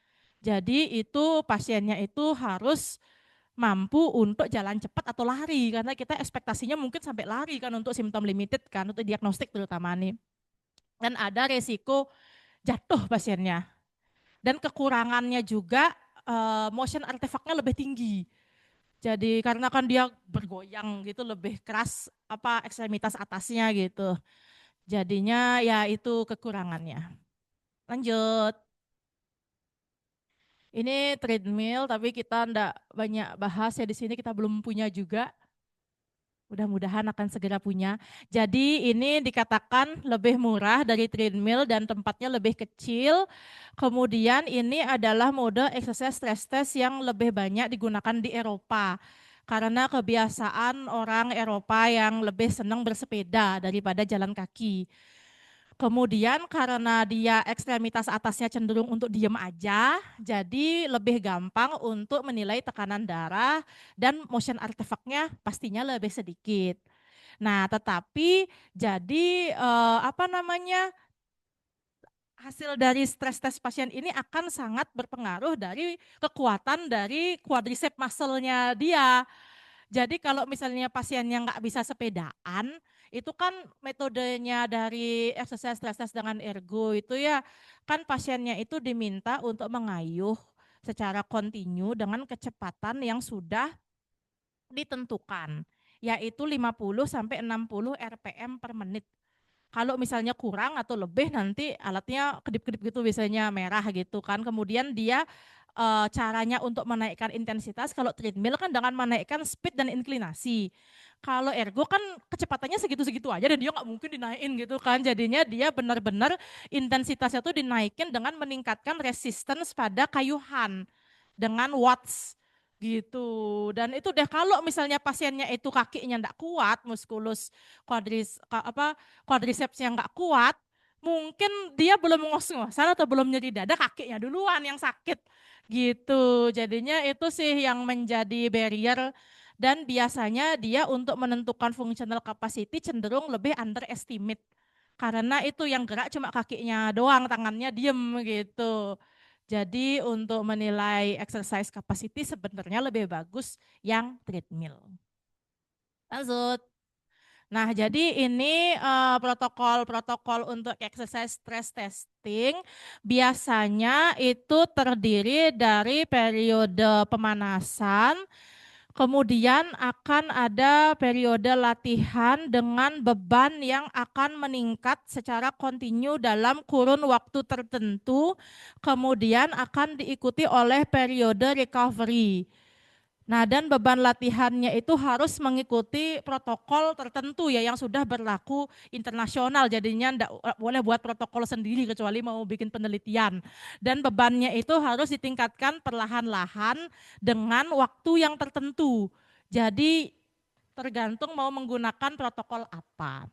Jadi itu pasiennya itu harus mampu untuk jalan cepat atau lari, karena kita ekspektasinya mungkin sampai lari kan untuk simptom limited kan, untuk diagnostik terutama nih. Dan ada resiko jatuh pasiennya. Dan kekurangannya juga motion artefaknya lebih tinggi. Jadi karena kan dia bergoyang gitu lebih keras apa ekstremitas atasnya gitu. Jadinya ya itu kekurangannya. Lanjut. Ini treadmill tapi kita enggak banyak bahas ya di sini, kita belum punya juga. Mudah-mudahan akan segera punya. Jadi ini dikatakan lebih murah dari treadmill dan tempatnya lebih kecil. Kemudian ini adalah mode exercise stress test yang lebih banyak digunakan di Eropa. Karena kebiasaan orang Eropa yang lebih senang bersepeda daripada jalan kaki. Kemudian karena dia ekstremitas atasnya cenderung untuk diem aja, jadi lebih gampang untuk menilai tekanan darah dan motion artefaknya pastinya lebih sedikit. Nah, tetapi jadi apa namanya? hasil dari stres tes pasien ini akan sangat berpengaruh dari kekuatan dari quadriceps muscle-nya dia. Jadi kalau misalnya pasiennya nggak bisa sepedaan, itu kan metodenya dari exercise stress test dengan ergo itu ya, kan pasiennya itu diminta untuk mengayuh secara kontinu dengan kecepatan yang sudah ditentukan, yaitu 50 sampai 60 RPM per menit. Kalau misalnya kurang atau lebih nanti alatnya kedip-kedip gitu biasanya merah gitu kan. Kemudian dia caranya untuk menaikkan intensitas kalau treadmill kan dengan menaikkan speed dan inklinasi. Kalau ergo kan kecepatannya segitu-segitu aja dan dia nggak mungkin dinaikin gitu kan. Jadinya dia benar-benar intensitasnya tuh dinaikin dengan meningkatkan resistance pada kayuhan dengan watts gitu. Dan itu deh kalau misalnya pasiennya itu kakinya enggak kuat, muskulus quadricepsnya enggak kuat, mungkin dia belum ngos-ngosan atau belum nyeri dada, kakinya duluan yang sakit gitu. Jadinya itu sih yang menjadi barrier dan biasanya dia untuk menentukan functional capacity cenderung lebih underestimate. Karena itu yang gerak cuma kakinya doang, tangannya diem gitu. Jadi untuk menilai exercise capacity sebenarnya lebih bagus yang treadmill. Lanjut. Nah, jadi ini protokol-protokol untuk exercise stress testing biasanya itu terdiri dari periode pemanasan, kemudian akan ada periode latihan dengan beban yang akan meningkat secara kontinu dalam kurun waktu tertentu, kemudian akan diikuti oleh periode recovery. Nah, dan beban latihannya itu harus mengikuti protokol tertentu ya yang sudah berlaku internasional. Jadinya enggak boleh buat protokol sendiri kecuali mau bikin penelitian. Dan bebannya itu harus ditingkatkan perlahan-lahan dengan waktu yang tertentu. Jadi tergantung mau menggunakan protokol apa.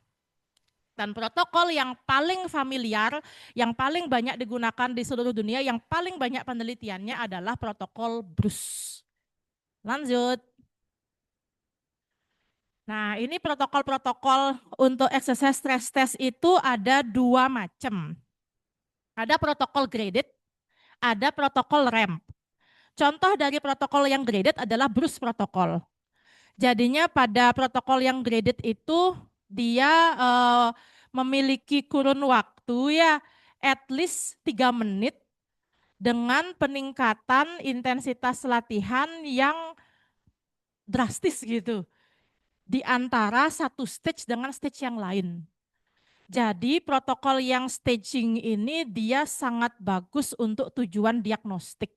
Dan protokol yang paling familiar, yang paling banyak digunakan di seluruh dunia, yang paling banyak penelitiannya adalah protokol Bruce. Lanjut. Nah, ini protokol-protokol untuk exercise stress test itu ada dua macam. Ada protokol graded, ada protokol ramp. Contoh dari protokol yang graded adalah Bruce protokol. Jadinya pada protokol yang graded itu dia memiliki kurun waktu ya at least 3 menit dengan peningkatan intensitas latihan yang drastis gitu di antara satu stage dengan stage yang lain. Jadi protokol yang staging ini dia sangat bagus untuk tujuan diagnostik.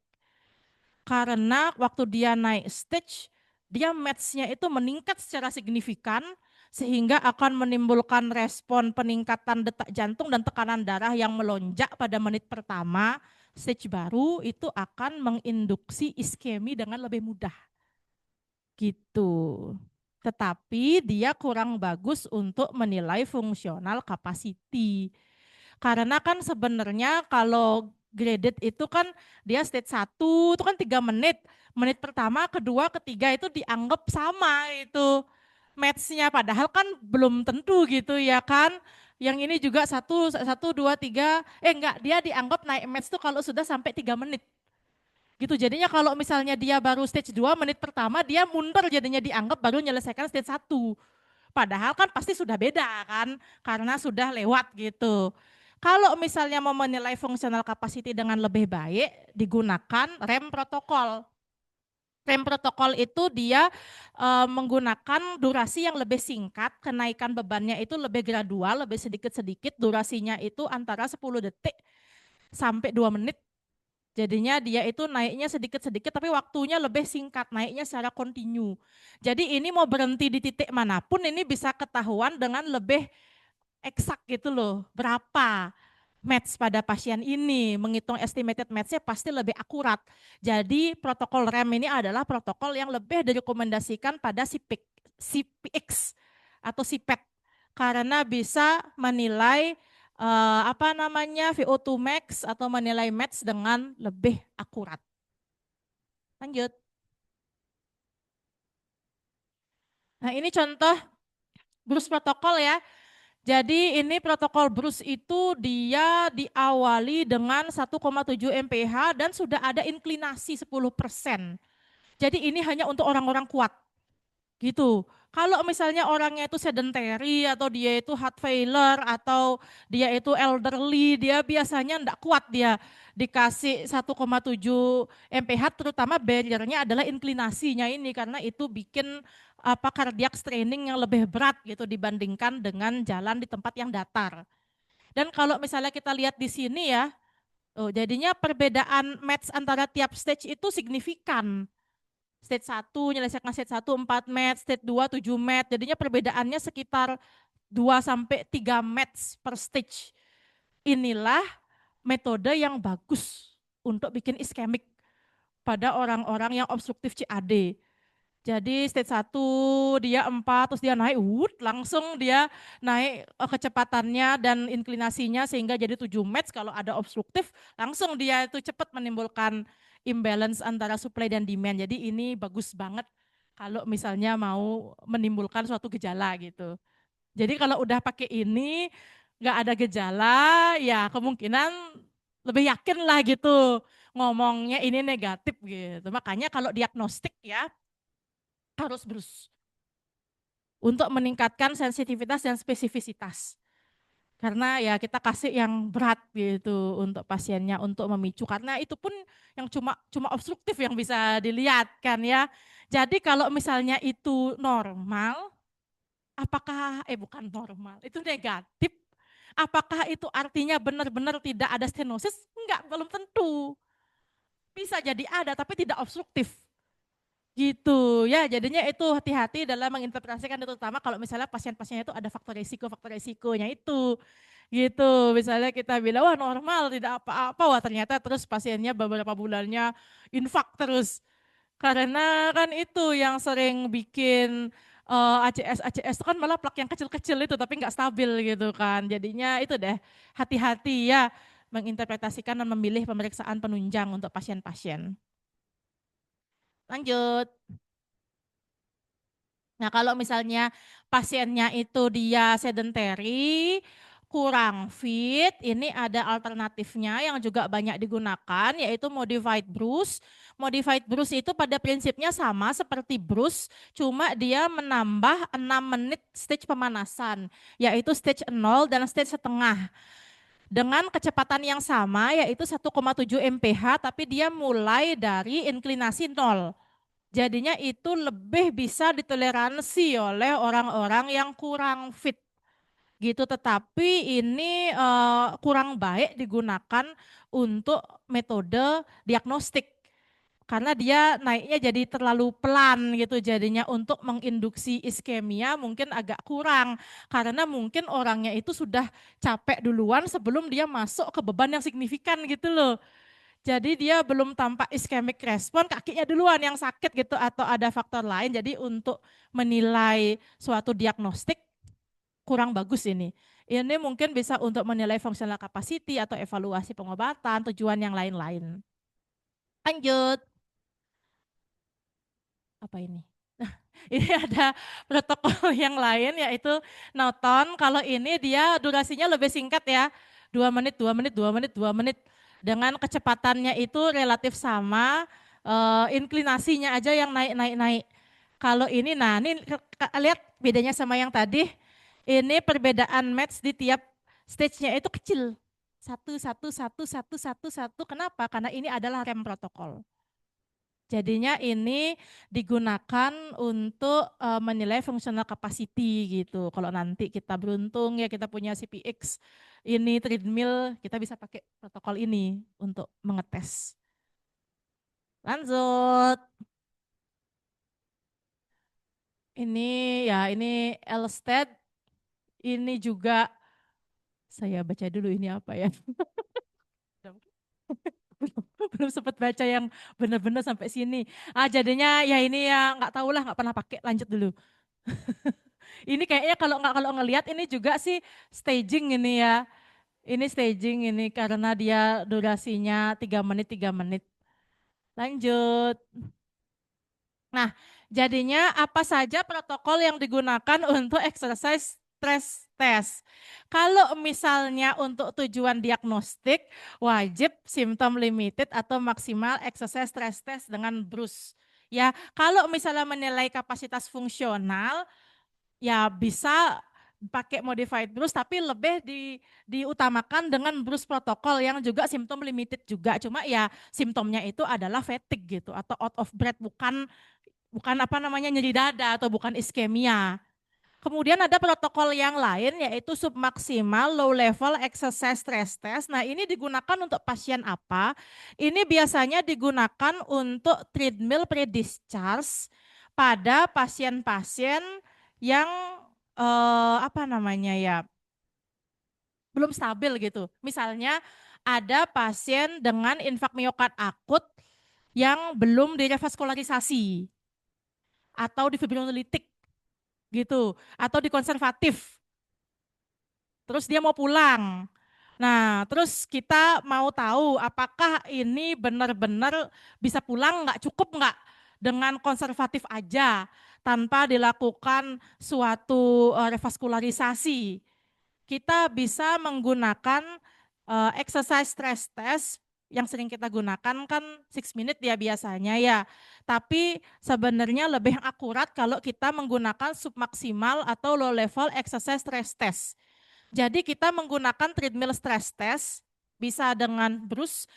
Karena waktu dia naik stage, dia match-nya itu meningkat secara signifikan sehingga akan menimbulkan respon peningkatan detak jantung dan tekanan darah yang melonjak pada menit pertama. Stage baru itu akan menginduksi iskemi dengan lebih mudah. Gitu. Tetapi dia kurang bagus untuk menilai fungsional capacity. Karena kan sebenarnya kalau graded itu kan dia stage 1 itu kan 3 menit. Menit pertama, kedua, ketiga itu dianggap sama itu match-nya. Padahal kan belum tentu gitu ya kan. Yang ini juga satu, satu, dua, tiga, enggak, dia dianggap naik match tuh kalau sudah sampai 3 menit. Gitu jadinya kalau misalnya dia baru stage 2 menit pertama dia mundur jadinya dianggap baru menyelesaikan stage 1. Padahal kan pasti sudah beda kan karena sudah lewat gitu. Kalau misalnya mau menilai fungsional capacity dengan lebih baik digunakan REM protokol. REM protokol itu dia menggunakan durasi yang lebih singkat, kenaikan bebannya itu lebih gradual, lebih sedikit-sedikit, durasinya itu antara 10 detik sampai 2 menit. Jadinya dia itu naiknya sedikit-sedikit tapi waktunya lebih singkat, naiknya secara kontinu. Jadi ini mau berhenti di titik manapun ini bisa ketahuan dengan lebih eksak gitu loh. Berapa match pada pasien ini, menghitung estimated match-nya pasti lebih akurat. Jadi protokol REM ini adalah protokol yang lebih direkomendasikan pada CPX atau CPET karena bisa menilai apa namanya VO2 max atau menilai match dengan lebih akurat. Lanjut. Nah, ini contoh Bruce protokol ya. Jadi ini protokol Bruce itu dia diawali dengan 1,7 mph dan sudah ada inklinasi 10%. Jadi ini hanya untuk orang-orang kuat gitu. Kalau misalnya orangnya itu sedentary atau dia itu heart failure atau dia itu elderly, dia biasanya enggak kuat dia dikasih 1,7 mph, terutama barriernya adalah inklinasinya ini karena itu bikin apa cardiac straining yang lebih berat gitu dibandingkan dengan jalan di tempat yang datar. Dan kalau misalnya kita lihat di sini ya, jadinya perbedaan match antara tiap stage itu signifikan. Stage 1 menyelesaikan stage 1 4 match, stage 2 7 match. Jadinya perbedaannya sekitar 2 sampai 3 match per stage. Inilah metode yang bagus untuk bikin iskemik pada orang-orang yang obstruktif CAD. Jadi stage 1 dia 4 terus dia naik langsung dia naik kecepatannya dan inklinasinya sehingga jadi 7 match. Kalau ada obstruktif langsung dia itu cepat menimbulkan imbalance antara supply dan demand. Jadi ini bagus banget kalau misalnya mau menimbulkan suatu gejala gitu. Jadi kalau udah pakai ini nggak ada gejala ya kemungkinan lebih yakin lah gitu ngomongnya ini negatif gitu. Makanya kalau diagnostik ya harus Bruce untuk meningkatkan sensitivitas dan spesifisitas. Karena ya kita kasih yang berat gitu untuk pasiennya untuk memicu karena itu pun yang cuma cuma obstruktif yang bisa dilihat kan ya. Jadi kalau misalnya itu normal, apakah bukan normal, itu negatif. Apakah itu artinya benar-benar tidak ada stenosis? Enggak, belum tentu. Bisa jadi ada tapi tidak obstruktif. Gitu ya, jadinya itu hati-hati dalam menginterpretasikan itu terutama kalau misalnya pasien-pasiennya itu ada faktor resikonya itu. Gitu, misalnya kita bilang wah normal tidak apa-apa, wah ternyata terus pasiennya beberapa bulannya infak terus. Karena kan itu yang sering bikin ACS itu kan malah plak yang kecil-kecil itu tapi nggak stabil gitu kan. Jadinya itu deh hati-hati ya menginterpretasikan dan memilih pemeriksaan penunjang untuk pasien-pasien. Lanjut. Nah, kalau misalnya pasiennya itu dia sedentary, kurang fit, ini ada alternatifnya yang juga banyak digunakan, yaitu modified bruise. Modified bruise itu pada prinsipnya sama seperti bruise, cuma dia menambah 6 menit stage pemanasan, yaitu stage 0 dan stage setengah. Dengan kecepatan yang sama, yaitu 1,7 mph, tapi dia mulai dari inklinasi 0. Jadinya itu lebih bisa ditoleransi oleh orang-orang yang kurang fit gitu. Tetapi ini kurang baik digunakan untuk metode diagnostik karena dia naiknya jadi terlalu pelan gitu. Jadinya untuk menginduksi iskemia mungkin agak kurang karena mungkin orangnya itu sudah capek duluan sebelum dia masuk ke beban yang signifikan gitu loh. Jadi dia belum tampak ischemic respon, kakinya duluan yang sakit gitu atau ada faktor lain. Jadi untuk menilai suatu diagnostik kurang bagus ini. Ini mungkin bisa untuk menilai functional capacity atau evaluasi pengobatan, tujuan yang lain-lain. Lanjut. Apa ini? Ini ada protokol yang lain yaitu Nauton. Kalau ini dia durasinya lebih singkat ya. 2 menit, 2 menit, 2 menit, 2 menit. Dengan kecepatannya itu relatif sama, inklinasinya aja yang naik-naik-naik. Kalau ini, nah ini lihat bedanya sama yang tadi. Ini perbedaan match di tiap stage-nya itu kecil. Satu, satu, satu, satu, satu, satu. Kenapa? Karena ini adalah rem protokol. Jadinya ini digunakan untuk menilai functional capacity gitu. Kalau nanti kita beruntung ya kita punya CPX ini treadmill, kita bisa pakai protokol ini untuk mengetes. Lanjut. Ini ya ini Elsted. Ini juga saya baca dulu ini apa ya. Belum sempat baca yang benar-benar sampai sini. Jadinya ya ini ya nggak tahu lah, nggak pernah pakai. Lanjut dulu. Ini kayaknya kalau ngelihat ini juga sih staging ini ya. Ini staging ini karena dia durasinya 3 menit 3 menit. Lanjut. Nah, jadinya apa saja protokol yang digunakan untuk exercise stress test. Kalau misalnya untuk tujuan diagnostik, wajib symptom limited atau maksimal exercise stress test dengan BRUS. Ya, kalau misalnya menilai kapasitas fungsional, ya bisa pakai modified BRUS, tapi lebih diutamakan dengan BRUS protokol yang juga symptom limited juga. Cuma ya simptomnya itu adalah fatigue gitu atau out of breath, bukan bukan apa namanya nyeri dada atau bukan iskemia. Kemudian ada protokol yang lain yaitu submaksimal low level exercise stress test. Nah, ini digunakan untuk pasien apa? Ini biasanya digunakan untuk treadmill pre-discharge pada pasien-pasien yang apa namanya ya, belum stabil gitu. Misalnya ada pasien dengan infak miokard akut yang belum direvaskularisasi atau difibrinolitik gitu, atau dikonservatif. Terus dia mau pulang. Nah, terus kita mau tahu apakah ini benar-benar bisa pulang nggak, cukup nggak dengan konservatif aja tanpa dilakukan suatu revaskularisasi. Kita bisa menggunakan exercise stress test yang sering kita gunakan kan 6 minute ya biasanya ya. Tapi sebenarnya lebih akurat kalau kita menggunakan submaksimal atau low level exercise stress test. Jadi kita menggunakan treadmill stress test bisa dengan Bruce,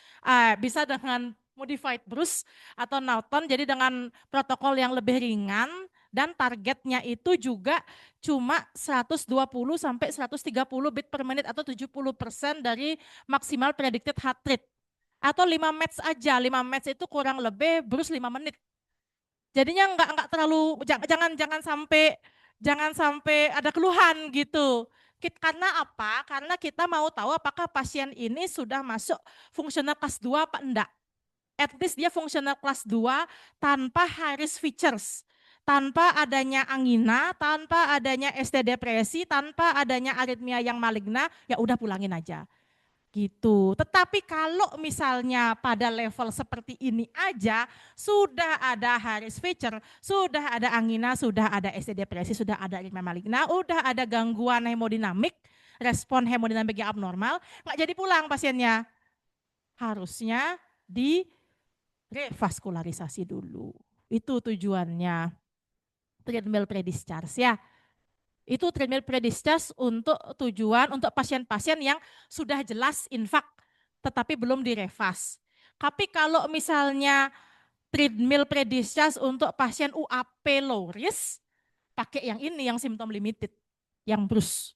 bisa dengan modified Bruce atau Naughton. Jadi dengan protokol yang lebih ringan dan targetnya itu juga cuma 120 sampai 130 beat per menit atau 70% dari maksimal predicted heart rate. Atau 5 match aja, 5 match itu kurang lebih Bruce 5 menit. Jadinya enggak terlalu, jangan jangan sampai ada keluhan gitu. Karena apa? Karena kita mau tahu apakah pasien ini sudah masuk fungsional kelas 2 apa enggak. At least dia fungsional kelas 2 tanpa high risk features. Tanpa adanya angina, tanpa adanya ST depresi, tanpa adanya aritmia yang maligna, ya udah pulangin aja gitu. Tetapi kalau misalnya pada level seperti ini aja sudah ada Harris feature, sudah ada angina, sudah ada ST depresi, sudah ada aritmia maligna, udah ada gangguan hemodinamik, respon hemodinamik yang abnormal, nggak jadi pulang pasiennya. Harusnya di revaskularisasi dulu. Itu tujuannya treadmill pre-discharge ya. Itu treadmill pre-discharge untuk tujuan untuk pasien-pasien yang sudah jelas infak tetapi belum direvas. Tapi kalau misalnya treadmill pre-discharge untuk pasien UAP low risk, pakai yang ini yang simptom limited, yang BRUS.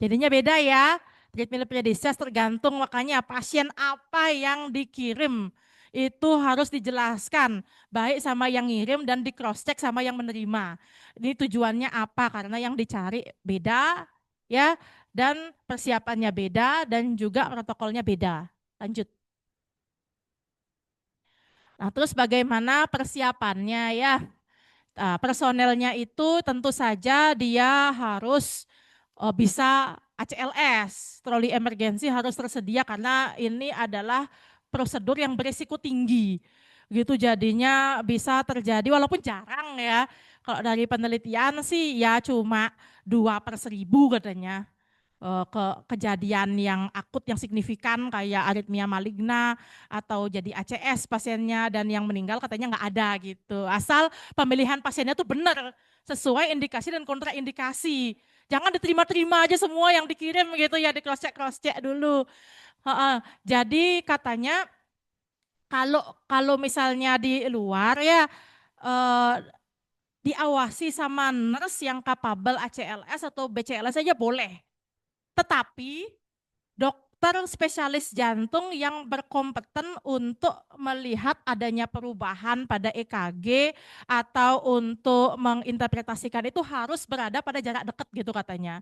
Jadinya beda ya. Treatment pre-discharge tergantung makanya pasien apa yang dikirim itu harus dijelaskan baik sama yang ngirim dan di cross check sama yang menerima. Ini tujuannya apa? Karena yang dicari beda ya dan persiapannya beda dan juga protokolnya beda. Lanjut. Nah, terus bagaimana persiapannya ya? Nah, personelnya itu tentu saja dia harus bisa ACLS, troli emergensi harus tersedia karena ini adalah prosedur yang berisiko tinggi. Gitu jadinya bisa terjadi walaupun jarang ya. Kalau dari penelitian sih ya cuma 2/1000 katanya ke kejadian yang akut yang signifikan kayak aritmia maligna atau jadi ACS pasiennya dan yang meninggal katanya nggak ada gitu. Asal pemilihan pasiennya tuh benar sesuai indikasi dan kontraindikasi. Jangan diterima-terima aja semua yang dikirim gitu ya, di cross check dulu. Jadi katanya kalau kalau misalnya di luar ya eh, diawasi sama nurse yang capable ACLS atau BCLS saja boleh. Tetapi dokter spesialis jantung yang berkompeten untuk melihat adanya perubahan pada EKG atau untuk menginterpretasikan itu harus berada pada jarak dekat gitu katanya.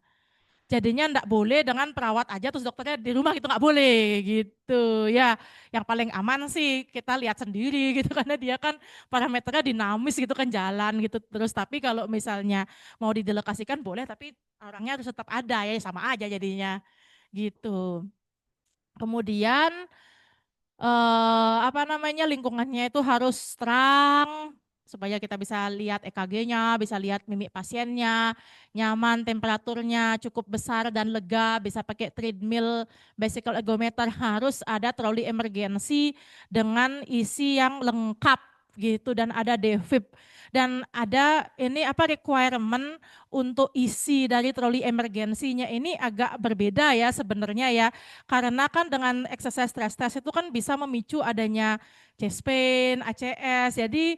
Jadinya enggak boleh dengan perawat aja terus dokternya di rumah gitu, enggak boleh gitu ya. Yang paling aman sih kita lihat sendiri gitu karena dia kan parameternya dinamis gitu kan jalan gitu terus. Tapi kalau misalnya mau didelokasikan boleh tapi orangnya harus tetap ada ya sama aja jadinya gitu. Kemudian apa namanya lingkungannya itu harus terang, supaya kita bisa lihat EKG-nya, bisa lihat mimik pasiennya, nyaman, temperaturnya cukup besar dan lega, bisa pakai treadmill, bicycle ergometer, harus ada troli emergensi dengan isi yang lengkap gitu dan ada defib dan ada ini apa requirement untuk isi dari troli emergensinya ini agak berbeda ya sebenarnya ya karena kan dengan exercise stress test itu kan bisa memicu adanya chest pain, ACS jadi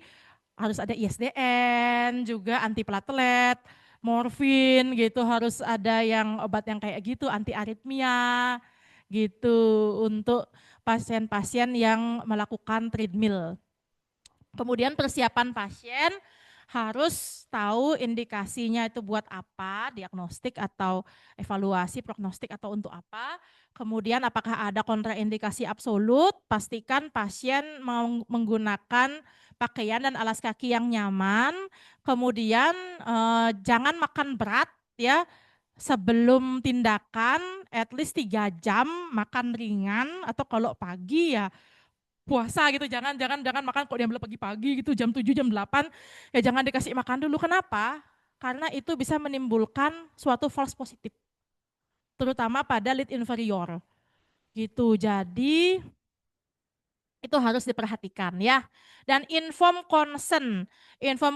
harus ada ISDN, juga antiplatelet, morfin gitu, harus ada yang obat yang kayak gitu, anti aritmia gitu untuk pasien-pasien yang melakukan treadmill. Kemudian persiapan pasien harus tahu indikasinya itu buat apa, diagnostik atau evaluasi prognostik atau untuk apa. Kemudian apakah ada kontraindikasi absolut, pastikan pasien mau menggunakan pakaian dan alas kaki yang nyaman. Kemudian jangan makan berat ya, sebelum tindakan at least 3 jam makan ringan atau kalau pagi ya puasa gitu jangan jangan jangan makan kok diambil pagi-pagi gitu jam 7 jam 8 ya jangan dikasih makan dulu kenapa? Karena itu bisa menimbulkan suatu false positif terutama pada lid inferior gitu. Jadi itu harus diperhatikan ya. Dan inform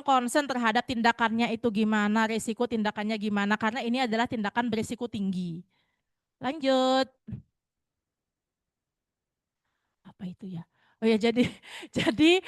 consent terhadap tindakannya itu gimana, risiko tindakannya gimana karena ini adalah tindakan berisiko tinggi. Lanjut. Apa itu ya? Oh ya jadi jadi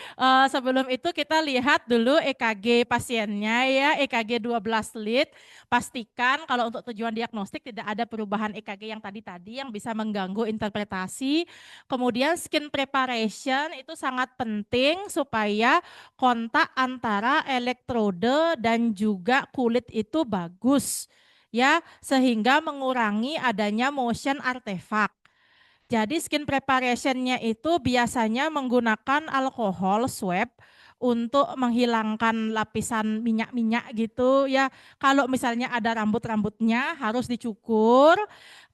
sebelum itu kita lihat dulu EKG pasiennya ya, EKG 12 lead. Pastikan kalau untuk tujuan diagnostik tidak ada perubahan EKG yang tadi-tadi yang bisa mengganggu interpretasi. Kemudian skin preparation itu sangat penting supaya kontak antara elektrode dan juga kulit itu bagus ya, sehingga mengurangi adanya motion artifact. Jadi skin preparationnya itu biasanya menggunakan alkohol swab untuk menghilangkan lapisan minyak-minyak gitu ya. Kalau misalnya ada rambut-rambutnya harus dicukur.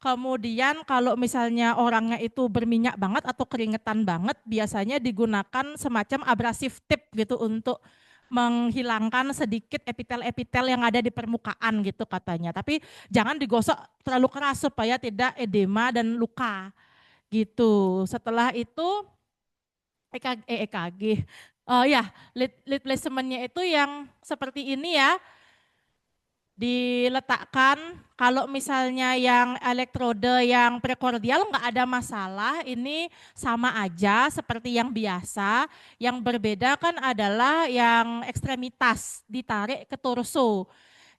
Kemudian kalau misalnya orangnya itu berminyak banget atau keringetan banget, biasanya digunakan semacam abrasif tip gitu untuk menghilangkan sedikit epitel-epitel yang ada di permukaan gitu katanya. Tapi jangan digosok terlalu keras supaya tidak edema dan luka gitu. Setelah itu EKG. Oh ya, lead placementnya itu yang seperti ini ya, diletakkan. Kalau misalnya yang elektrode yang prekordial nggak ada masalah, ini sama aja seperti yang biasa. Yang berbeda kan adalah yang ekstremitas ditarik ke torso.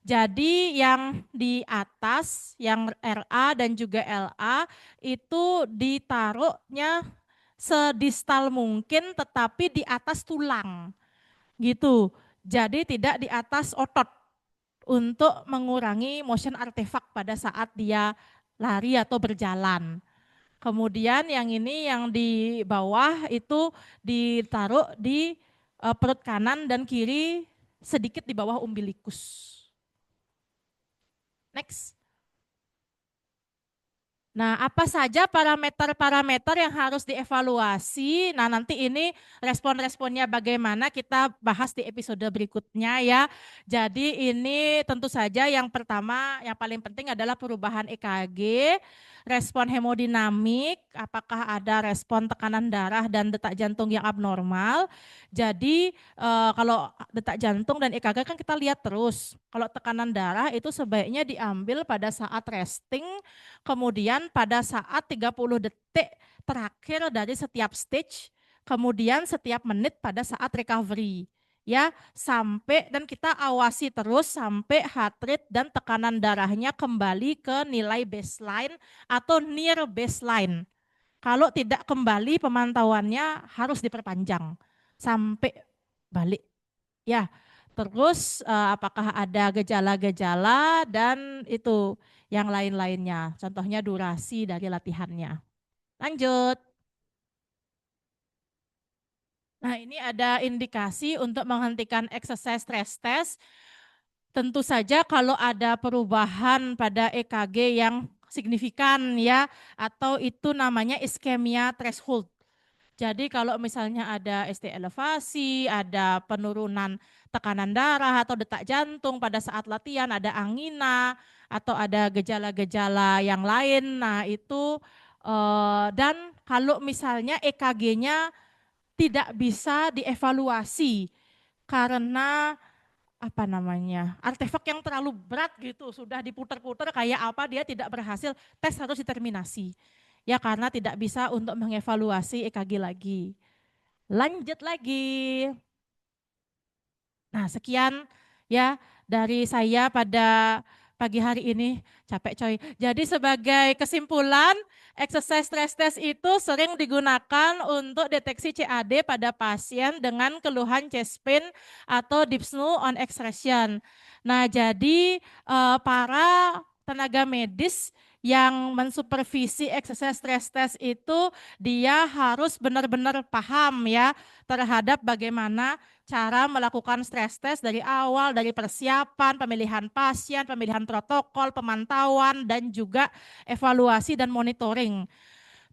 Jadi yang di atas, yang RA dan juga LA itu ditaruhnya sedistal mungkin tetapi di atas tulang gitu. Jadi tidak di atas otot untuk mengurangi motion artifact pada saat dia lari atau berjalan. Kemudian yang ini yang di bawah itu ditaruh di perut kanan dan kiri sedikit di bawah umbilikus. Next. Nah, apa saja parameter-parameter yang harus dievaluasi? Nah, nanti ini respon-responnya bagaimana kita bahas di episode berikutnya ya. Jadi ini tentu saja yang pertama, yang paling penting adalah perubahan EKG, respon hemodinamik, apakah ada respon tekanan darah dan detak jantung yang abnormal. Jadi kalau detak jantung dan EKG kan kita lihat terus. Kalau tekanan darah itu sebaiknya diambil pada saat resting, kemudian pada saat 30 detik terakhir dari setiap stage, kemudian setiap menit pada saat recovery. Ya, sampai dan kita awasi terus sampai heart rate dan tekanan darahnya kembali ke nilai baseline atau near baseline. Kalau tidak kembali pemantauannya harus diperpanjang sampai balik. Ya, terus apakah ada gejala-gejala dan itu yang lain-lainnya. Contohnya durasi dari latihannya. Lanjut. Nah, ini ada indikasi untuk menghentikan exercise stress test. Tentu saja kalau ada perubahan pada EKG yang signifikan ya, atau itu namanya ischemia threshold. Jadi kalau misalnya ada ST elevasi, ada penurunan tekanan darah atau detak jantung pada saat latihan, ada angina atau ada gejala-gejala yang lain, nah itu dan kalau misalnya EKG-nya tidak bisa dievaluasi karena apa namanya artefak yang terlalu berat gitu sudah diputar-putar kayak apa dia tidak berhasil tes harus diterminasi ya karena tidak bisa untuk mengevaluasi EKG lagi. Lanjut lagi. Nah, sekian ya dari saya pada pagi hari ini. Capek coy. Jadi sebagai kesimpulan, exercise stress test itu sering digunakan untuk deteksi CAD pada pasien dengan keluhan chest pain atau dyspnea on exertion. Nah, jadi para tenaga medis yang mensupervisi exercise stress test itu dia harus benar-benar paham ya terhadap bagaimana cara melakukan stress test dari awal, dari persiapan, pemilihan pasien, pemilihan protokol, pemantauan, dan juga evaluasi dan monitoring.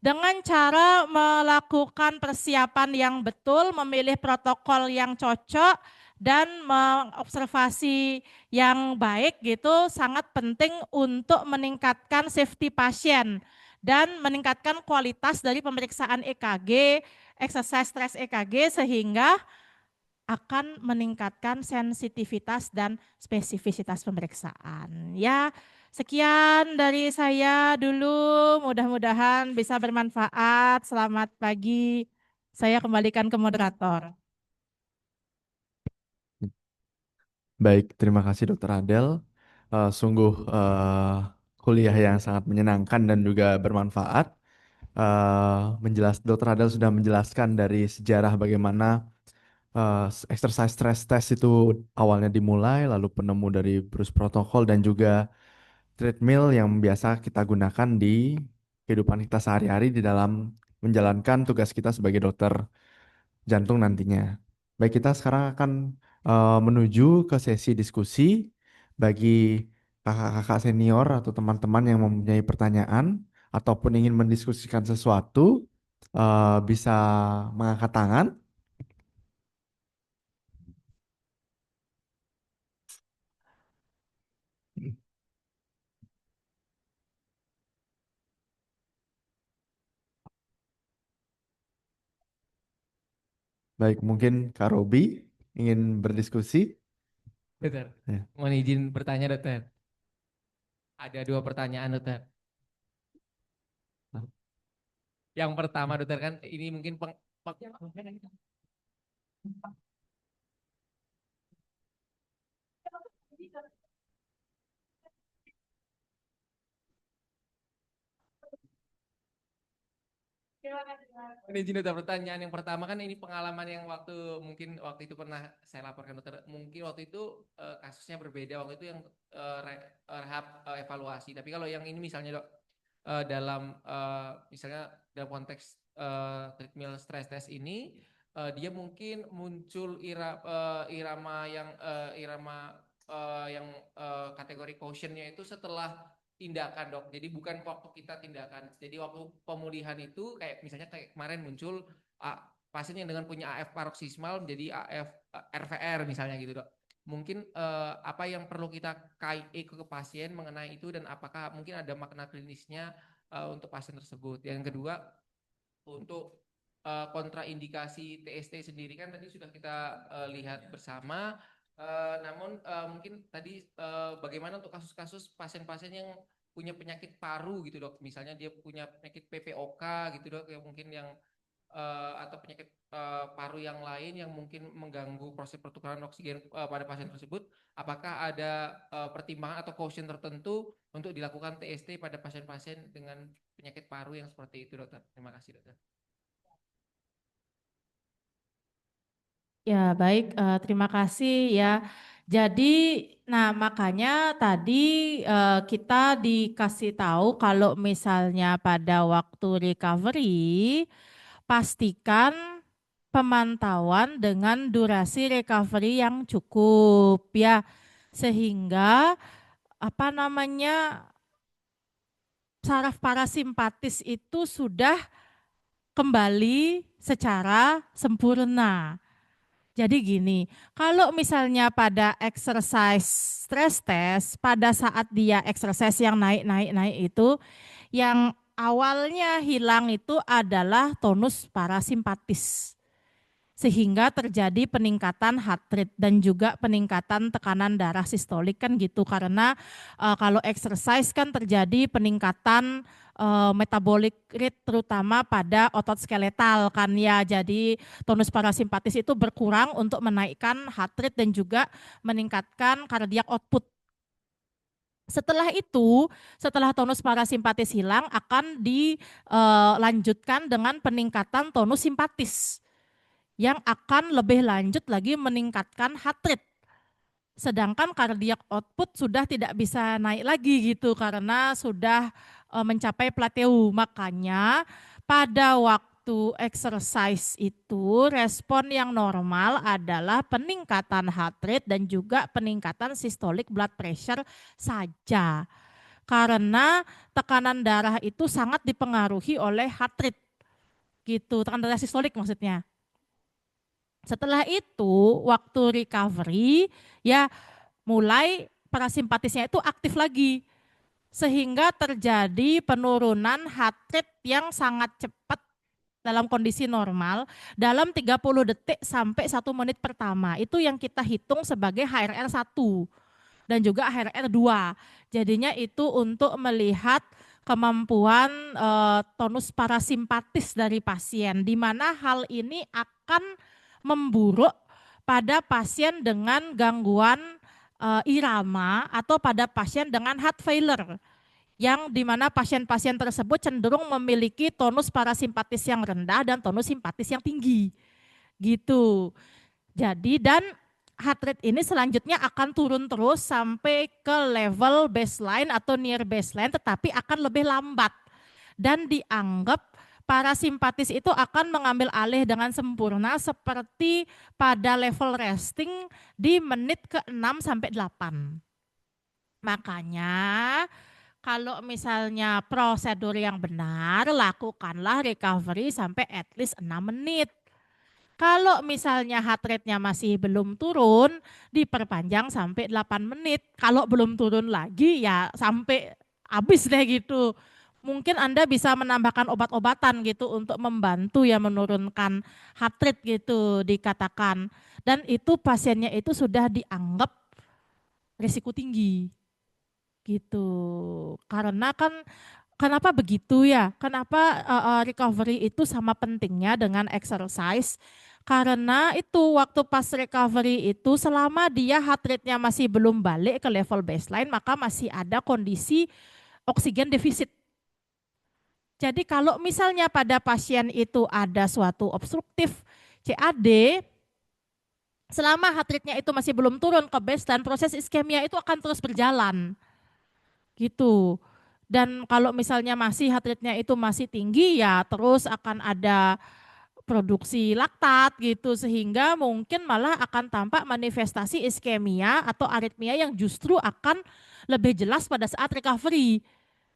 Dengan cara melakukan persiapan yang betul, memilih protokol yang cocok, dan mengobservasi yang baik gitu sangat penting untuk meningkatkan safety pasien dan meningkatkan kualitas dari pemeriksaan EKG, exercise stress EKG sehingga akan meningkatkan sensitivitas dan spesifisitas pemeriksaan. Ya, sekian dari saya dulu. Mudah-mudahan bisa bermanfaat. Selamat pagi. Saya kembalikan ke moderator. Baik, terima kasih Dokter Adel. Sungguh kuliah yang sangat menyenangkan dan juga bermanfaat. Dokter Adel sudah menjelaskan dari sejarah bagaimana exercise stress test itu awalnya dimulai, lalu penemu dari Bruce Protocol dan juga treadmill yang biasa kita gunakan di kehidupan kita sehari-hari di dalam menjalankan tugas kita sebagai dokter jantung nantinya. Baik, kita sekarang akan menuju ke sesi diskusi bagi kakak-kakak senior atau teman-teman yang mempunyai pertanyaan ataupun ingin mendiskusikan sesuatu, bisa mengangkat tangan. Baik, mungkin Kak Robi ingin berdiskusi. Dokter, Ya. mohon izin bertanya dokter. Ada dua pertanyaan dokter. Yang pertama dokter kan ini mungkin ini izin dokter pertanyaan yang pertama kan ini pengalaman yang mungkin waktu itu pernah saya laporkan dokter. Mungkin waktu itu kasusnya berbeda waktu itu yang rehab evaluasi. Tapi kalau yang ini misalnya dok dalam misalnya dalam konteks treadmill stress test ini dia mungkin muncul irama yang kategori cautionnya itu setelah tindakan dok. Jadi bukan waktu kita tindakan. Jadi waktu pemulihan itu kayak misalnya kayak kemarin muncul pasien yang dengan punya AF paroksismal menjadi AF RVR misalnya gitu dok. Mungkin apa yang perlu kita eko ke pasien mengenai itu dan apakah mungkin ada makna klinisnya untuk pasien tersebut. Yang kedua untuk kontraindikasi TST sendiri kan tadi sudah kita lihat bersama. Namun mungkin tadi bagaimana untuk kasus-kasus pasien-pasien yang punya penyakit paru gitu dok, misalnya dia punya penyakit PPOK gitu dok, yang mungkin yang atau penyakit paru yang lain yang mungkin mengganggu proses pertukaran oksigen pada pasien tersebut, apakah ada pertimbangan atau caution tertentu untuk dilakukan TST pada pasien-pasien dengan penyakit paru yang seperti itu dokter? Terima kasih dokter. Ya, baik, terima kasih ya. Jadi, nah makanya tadi kita dikasih tahu kalau misalnya pada waktu recovery, pastikan pemantauan dengan durasi recovery yang cukup ya. Sehingga apa namanya saraf parasimpatis itu sudah kembali secara sempurna. Jadi gini, kalau misalnya pada exercise stress test, pada saat dia exercise yang naik itu, yang awalnya hilang itu adalah tonus parasimpatis. Sehingga terjadi peningkatan heart rate dan juga peningkatan tekanan darah sistolik kan gitu. Karena kalau exercise kan terjadi peningkatan metabolic rate terutama pada otot skeletal kan ya. Jadi tonus parasimpatis itu berkurang untuk menaikkan heart rate dan juga meningkatkan cardiac output. Setelah itu, setelah tonus parasimpatis hilang akan dilanjutkan dengan peningkatan tonus simpatis yang akan lebih lanjut lagi meningkatkan heart rate. Sedangkan cardiac output sudah tidak bisa naik lagi gitu karena sudah mencapai plateau. Makanya pada waktu exercise itu respon yang normal adalah peningkatan heart rate dan juga peningkatan systolic blood pressure saja. Karena tekanan darah itu sangat dipengaruhi oleh heart rate gitu, tekanan darah sistolik maksudnya. Setelah itu, waktu recovery, ya mulai parasimpatisnya itu aktif lagi. Sehingga terjadi penurunan heart rate yang sangat cepat dalam kondisi normal dalam 30 detik sampai 1 menit pertama. Itu yang kita hitung sebagai HRR 1 dan juga HRR 2. Jadinya itu untuk melihat kemampuan tonus parasimpatis dari pasien, di mana hal ini akan memburuk pada pasien dengan gangguan irama atau pada pasien dengan heart failure yang dimana pasien-pasien tersebut cenderung memiliki tonus parasimpatis yang rendah dan tonus simpatis yang tinggi gitu. Jadi dan heart rate ini selanjutnya akan turun terus sampai ke level baseline atau near baseline tetapi akan lebih lambat dan dianggap parasimpatis itu akan mengambil alih dengan sempurna seperti pada level resting di menit ke-6 sampai 8. Makanya kalau misalnya prosedur yang benar, lakukanlah recovery sampai at least 6 menit. Kalau misalnya heart rate-nya masih belum turun, diperpanjang sampai 8 menit. Kalau belum turun lagi ya sampai habis deh gitu. Mungkin Anda bisa menambahkan obat-obatan gitu untuk membantu ya menurunkan heart rate gitu dikatakan. Dan itu pasiennya itu sudah dianggap risiko tinggi gitu. Karena kan kenapa begitu ya? Kenapa recovery itu sama pentingnya dengan exercise? Karena itu waktu pas recovery itu selama dia heart rate-nya masih belum balik ke level baseline, maka masih ada kondisi oksigen defisit. Jadi kalau misalnya pada pasien itu ada suatu obstruktif CAD, selama heart rate-nya itu masih belum turun ke baseline, proses iskemia itu akan terus berjalan. Gitu. Dan kalau misalnya masih heart rate-nya itu masih tinggi ya terus akan ada produksi laktat gitu sehingga mungkin malah akan tampak manifestasi iskemia atau aritmia yang justru akan lebih jelas pada saat recovery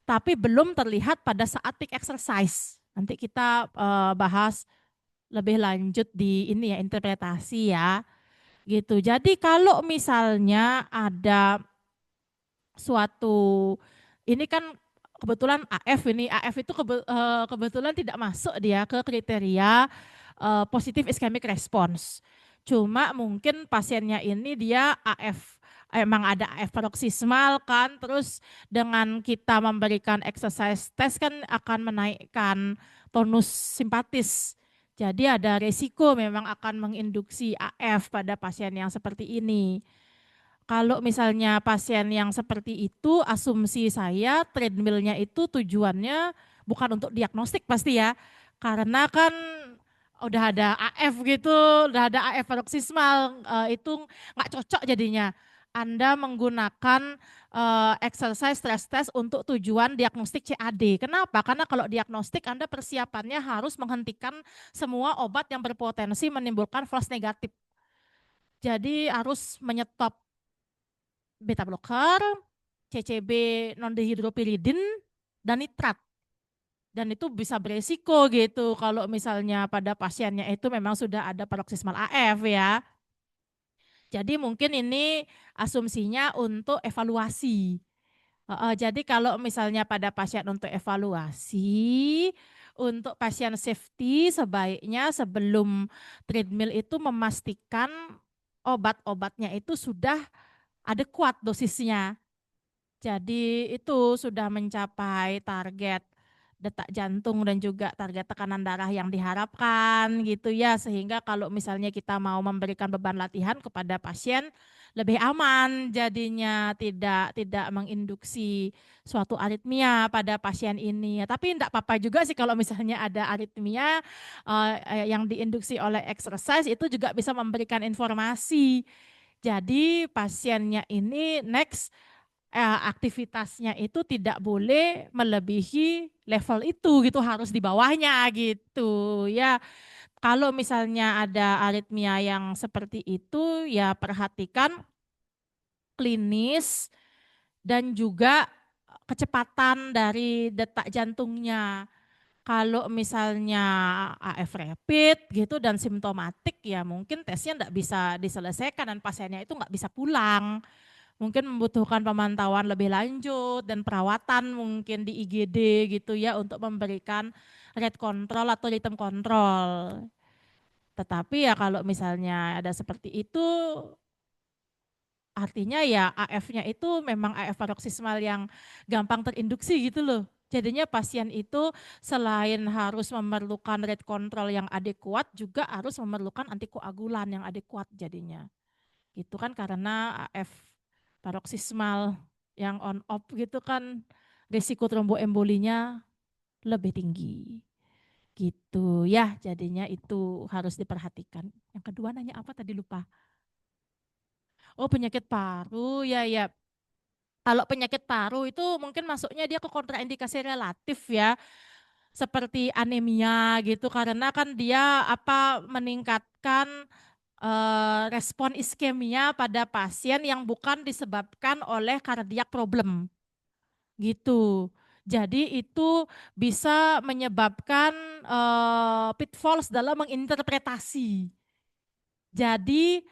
tapi belum terlihat pada saat peak exercise. Nanti kita bahas lebih lanjut di ini ya interpretasi ya. Gitu. Jadi kalau misalnya ada suatu ini kan kebetulan AF itu kebetulan tidak masuk dia ke kriteria positif ischemic response. Cuma mungkin pasiennya ini dia AF emang ada AF paroksismal kan, terus dengan kita memberikan exercise test kan akan menaikkan tonus simpatis. Jadi ada resiko memang akan menginduksi AF pada pasien yang seperti ini. Kalau misalnya pasien yang seperti itu, asumsi saya treadmillnya itu tujuannya bukan untuk diagnostik pasti ya. Karena kan udah ada AF gitu, udah ada AF paroksismal, itu nggak cocok jadinya. Anda menggunakan exercise stress test untuk tujuan diagnostik CAD. Kenapa? Karena kalau diagnostik Anda persiapannya harus menghentikan semua obat yang berpotensi menimbulkan false negatif. Jadi harus menyetop beta blocker, CCB non dehidropiridin, dan nitrat. Dan itu bisa beresiko gitu kalau misalnya pada pasiennya itu memang sudah ada paroksismal AF ya. Jadi mungkin ini asumsinya untuk evaluasi. Jadi kalau misalnya pada pasien untuk evaluasi, untuk pasien safety sebaiknya sebelum treadmill itu memastikan obat-obatnya itu sudah adekuat dosisnya. Jadi itu sudah mencapai target detak jantung dan juga target tekanan darah yang diharapkan gitu ya, sehingga kalau misalnya kita mau memberikan beban latihan kepada pasien lebih aman, jadinya tidak menginduksi suatu aritmia pada pasien ini. Tapi tidak apa-apa juga sih kalau misalnya ada aritmia yang diinduksi oleh exercise, itu juga bisa memberikan informasi. Jadi pasiennya ini next aktivitasnya itu tidak boleh melebihi level itu gitu, harus di bawahnya gitu ya. Kalau misalnya ada aritmia yang seperti itu ya perhatikan klinis dan juga kecepatan dari detak jantungnya. Kalau misalnya AF rapid gitu dan simptomatik ya mungkin tesnya enggak bisa diselesaikan dan pasiennya itu enggak bisa pulang. Mungkin membutuhkan pemantauan lebih lanjut dan perawatan mungkin di IGD gitu ya untuk memberikan rate control atau rhythm control. Tetapi ya kalau misalnya ada seperti itu artinya ya AF-nya itu memang AF paroksismal yang gampang terinduksi gitu loh. Jadinya pasien itu selain harus memerlukan rate control yang adekuat juga harus memerlukan antikoagulan yang adekuat jadinya. Gitu kan karena AF paroksismal yang on off gitu kan risiko tromboembolinya lebih tinggi. Gitu ya, jadinya itu harus diperhatikan. Yang kedua nanya apa tadi lupa. Oh, penyakit paru, ya ya. Kalau penyakit paru itu mungkin masuknya dia ke kontraindikasi relatif ya. Seperti anemia gitu karena kan dia meningkatkan respon iskemia pada pasien yang bukan disebabkan oleh cardiac problem gitu. Jadi itu bisa menyebabkan pitfalls dalam menginterpretasi. Jadi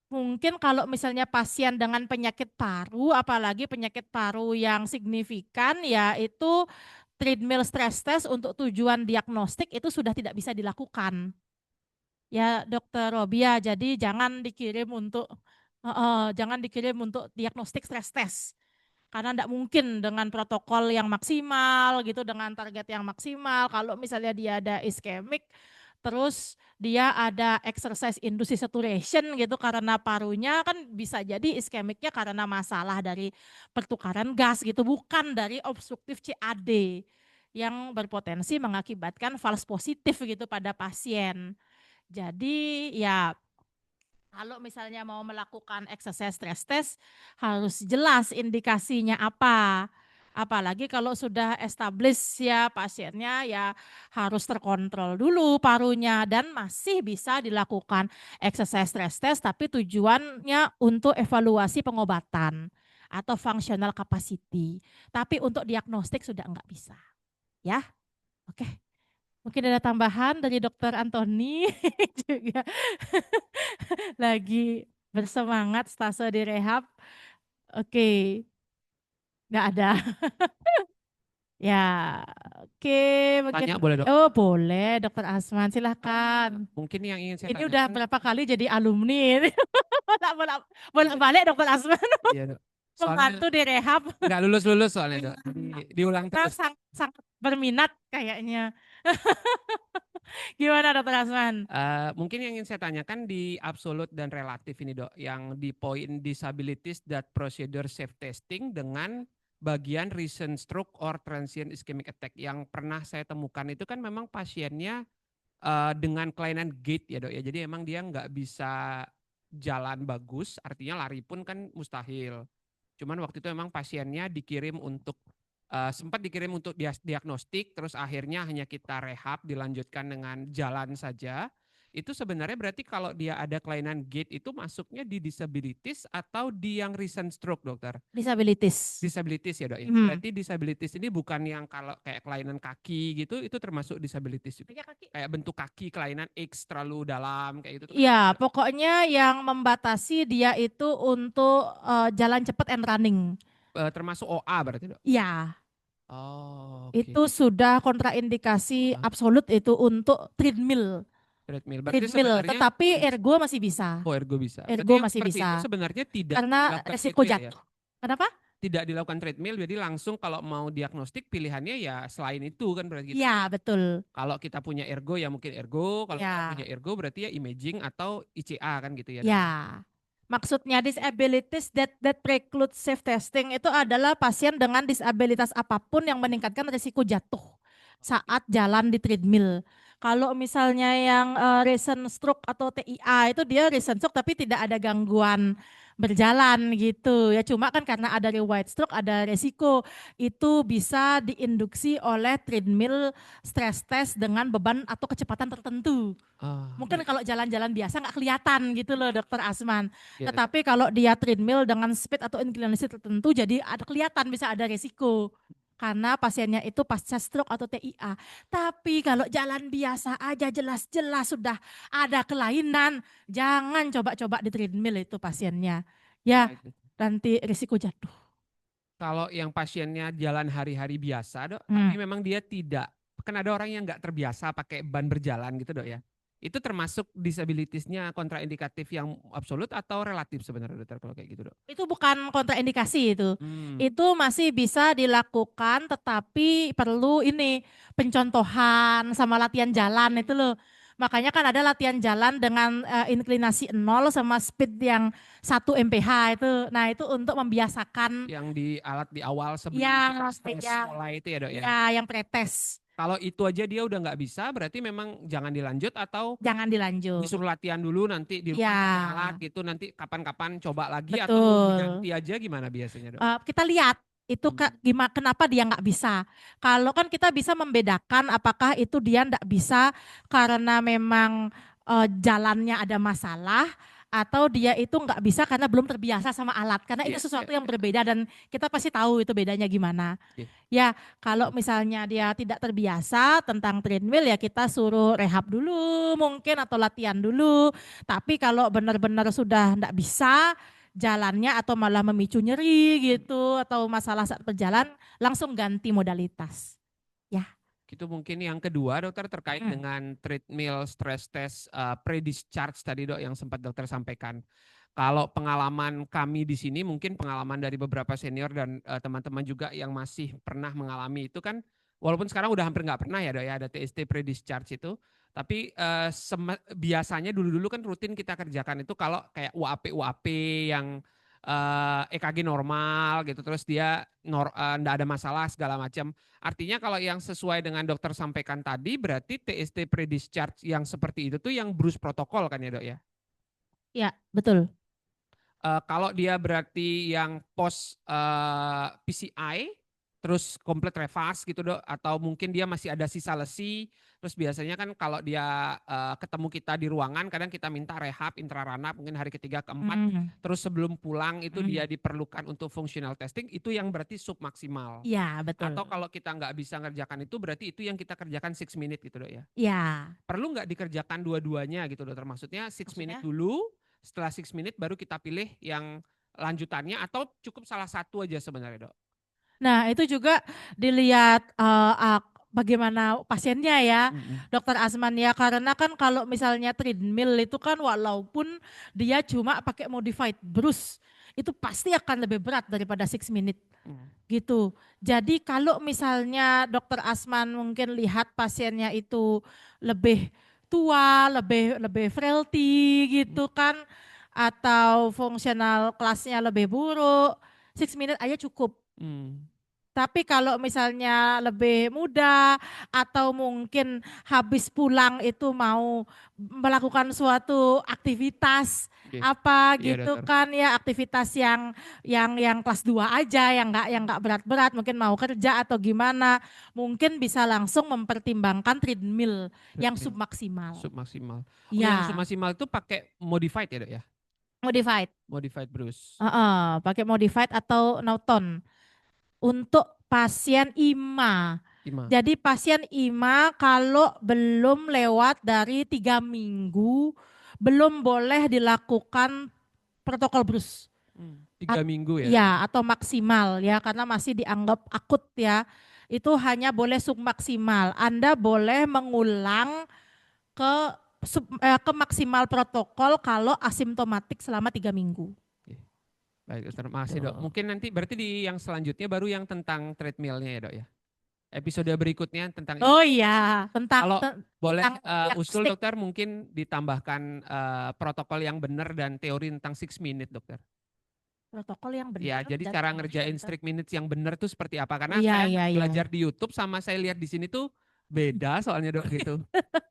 mungkin kalau misalnya pasien dengan penyakit paru, apalagi penyakit paru yang signifikan, ya itu treadmill stress test untuk tujuan diagnostik itu sudah tidak bisa dilakukan. Ya Dokter Robia, jadi jangan dikirim untuk diagnostik stress test. Karena tidak mungkin dengan protokol yang maksimal gitu, dengan target yang maksimal. Kalau misalnya dia ada iskemik, terus dia ada exercise induced saturation gitu karena parunya kan bisa jadi iskemiknya karena masalah dari pertukaran gas gitu, bukan dari obstruktif CAD yang berpotensi mengakibatkan false positif gitu pada pasien. Jadi ya kalau misalnya mau melakukan exercise stress test harus jelas indikasinya apa. Apalagi kalau sudah establish ya pasiennya ya harus terkontrol dulu parunya dan masih bisa dilakukan exercise stress test tapi tujuannya untuk evaluasi pengobatan atau functional capacity. Tapi untuk diagnostik sudah enggak bisa. Ya, oke. Mungkin ada tambahan dari Dokter Antoni juga lagi bersemangat stase di rehab. Oke, nggak ada. Ya, oke. Mungkin, Tanya boleh dok? oh boleh Dokter Asman, silahkan. Mungkin yang ingin saya Ini udah tanyakan. berapa kali jadi alumni ini. Bolak-balik Dokter Asman Iya dok. membantu di rehab. Nggak lulus-lulus soalnya dok. Diulang Kita terus. sangat berminat kayaknya. Gimana Dokter Asman? Mungkin yang ingin saya tanyakan di absolut dan relatif ini dok, yang di point disabilities that procedure safe testing dengan bagian recent stroke or transient ischemic attack yang pernah saya temukan itu kan memang pasiennya dengan kelainan gait ya dok ya, jadi emang dia nggak bisa jalan bagus, artinya lari pun kan mustahil. Cuman waktu itu memang pasiennya dikirim untuk sempat dikirim untuk diagnostik, terus akhirnya hanya kita rehab, dilanjutkan dengan jalan saja. itu sebenarnya berarti kalau dia ada kelainan gait itu masuknya di disabilities atau di yang recent stroke, dokter? Disabilities. Disabilities ya, Dok ya. Hmm. Berarti disabilities ini bukan yang kalau kayak kelainan kaki gitu, itu termasuk disabilities juga. Kayak bentuk kaki kelainan X terlalu dalam kayak gitu. Iya, pokoknya yang membatasi dia itu untuk jalan cepat and running. Termasuk OA berarti, Dok. Iya, Oh, oke. itu sudah kontraindikasi Ah. absolut itu untuk treadmill. Treadmill. Berarti Treadmill, sebenarnya tetapi ergo masih bisa. ergo bisa. Berarti Ergo yang masih seperti itu bisa. sebenarnya tidak Karena dilakukan resiko treadmill ya. jatuh. Kenapa? Tidak dilakukan treadmill, jadi langsung kalau mau diagnostik pilihannya ya selain itu kan berarti. Iya, betul. Kalau kita punya ergo ya mungkin ergo, kalau Ya. kita punya ergo berarti ya imaging atau ICA kan gitu ya. Ya. Maksudnya disabilities that preclude safe testing itu adalah pasien dengan disabilitas apapun yang meningkatkan risiko jatuh saat jalan di treadmill. Kalau misalnya yang recent stroke atau TIA itu dia recent stroke tapi tidak ada gangguan berjalan gitu ya, cuma kan karena ada reward stroke ada resiko itu bisa diinduksi oleh treadmill stress test dengan beban atau kecepatan tertentu. Mungkin kalau jalan-jalan biasa nggak kelihatan gitu loh Dokter Asman. Ya, Tetapi kalau dia treadmill dengan speed atau inclinasi tertentu jadi ada kelihatan bisa ada resiko. Karena pasiennya itu pasca stroke atau TIA. Tapi kalau jalan biasa aja jelas-jelas sudah ada kelainan, jangan coba-coba di treadmill itu pasiennya. Ya, nanti risiko jatuh. Kalau yang pasiennya jalan hari-hari biasa, Dok, Hmm. tapi memang dia tidak, kan ada orang yang nggak terbiasa pakai ban berjalan gitu, Dok ya. Itu termasuk disabilitiesnya kontraindikatif yang absolut atau relatif sebenarnya, dokter, kalau kayak gitu, Dok? Itu bukan kontraindikasi itu. Hmm. Itu masih bisa dilakukan tetapi perlu ini pencontohan sama latihan jalan itu loh. Makanya kan ada latihan jalan dengan inklinasi 0 sama speed yang 1 mph itu. Nah, itu untuk membiasakan Yang di alat di awal sebelum yang stres mulai itu ya, Dok ya. ya yang pretest. Kalau itu aja dia udah nggak bisa, berarti memang jangan dilanjut atau Jangan dilanjut. disuruh latihan dulu nanti di rumah Ya. pakai alat gitu, nanti kapan-kapan coba lagi atau Betul. ganti aja gimana biasanya, Dok? Kita lihat itu gimana, kenapa dia nggak bisa. Kalau kan kita bisa membedakan apakah itu dia nggak bisa karena memang jalannya ada masalah atau dia itu nggak bisa karena belum terbiasa sama alat. Karena itu sesuatu yang berbeda dan kita pasti tahu itu bedanya gimana. Ya, kalau misalnya dia tidak terbiasa tentang treadmill ya kita suruh rehab dulu mungkin atau latihan dulu. Tapi kalau benar-benar sudah nggak bisa jalannya atau malah memicu nyeri gitu atau masalah saat berjalan langsung ganti modalitas. Ya. Itu mungkin yang kedua, dokter, terkait dengan treadmill stress test pre-discharge tadi, Dok, yang sempat dokter sampaikan. Kalau pengalaman kami di sini, mungkin pengalaman dari beberapa senior dan teman-teman juga yang masih pernah mengalami itu kan, walaupun sekarang udah hampir nggak pernah ya, Dok ya, ada TST pre-discharge itu. Tapi biasanya dulu-dulu kan rutin kita kerjakan itu kalau kayak UAP yang EKG normal gitu, terus dia nggak ada masalah segala macam. Artinya kalau yang sesuai dengan dokter sampaikan tadi berarti TST pre-discharge yang seperti itu tuh yang Bruce protokol kan ya, Dok ya? Ya, betul. Kalau dia berarti yang post PCI terus komplit revas gitu, Dok, atau mungkin dia masih ada sisa lesi. Terus biasanya kan kalau dia ketemu kita di ruangan kadang kita minta rehab intraranap mungkin hari ketiga keempat. Terus sebelum pulang itu dia diperlukan untuk functional testing, itu yang berarti sub maksimal. Iya, betul. Atau kalau kita nggak bisa ngerjakan itu berarti itu yang kita kerjakan 6 minute gitu, Dok ya. Iya. Perlu nggak dikerjakan dua-duanya gitu, Dokter? Maksudnya 6 minute dulu, setelah 6 minute baru kita pilih yang lanjutannya atau cukup salah satu aja sebenarnya, Dok? Nah, itu juga dilihat bagaimana pasiennya ya, Dokter Asman ya. Karena kan kalau misalnya treadmill itu kan walaupun dia cuma pakai modified Bruce, itu pasti akan lebih berat daripada 6 minute gitu. Jadi kalau misalnya Dokter Asman mungkin lihat pasiennya itu lebih tua, lebih frailty gitu kan, atau fungsional kelasnya lebih buruk, 6 minute aja cukup. Tapi kalau misalnya lebih muda atau mungkin habis pulang itu mau melakukan suatu aktivitas Oke. apa Iya, gitu dokter. kan ya, aktivitas yang kelas 2 aja, yang enggak berat-berat, mungkin mau kerja atau gimana, mungkin bisa langsung mempertimbangkan treadmill yang Treadmill submaksimal. submaksimal. Oh, yang Ya, submaksimal itu pakai modified ya, Dok ya? modified. Modified Bruce. Pakai modified atau Norton untuk pasien IMA. 5. Jadi pasien IMA kalau belum lewat dari 3 minggu belum boleh dilakukan protokol BRUS. 3 minggu ya. Ya, atau maksimal ya, karena masih dianggap akut ya. Itu hanya boleh submaksimal. Anda boleh mengulang ke ke maksimal protokol kalau asimptomatik selama 3 minggu. Oke. Baik, dokter. Makasih, Dok. Tuh. Mungkin nanti berarti di yang selanjutnya baru yang tentang treadmillnya ya, Dok ya. Episode berikutnya tentang Oh iya, kalau boleh tentang usul diagnostik. dokter mungkin ditambahkan protokol yang benar dan teori tentang 6 minute, dokter. Protokol yang Ya, benar jadi dan cara teori ngerjain yang strict minutes yang benar tuh seperti apa? Karena Iya, saya iya, iya. belajar di YouTube sama saya lihat di sini tuh beda soalnya, Dok, gitu.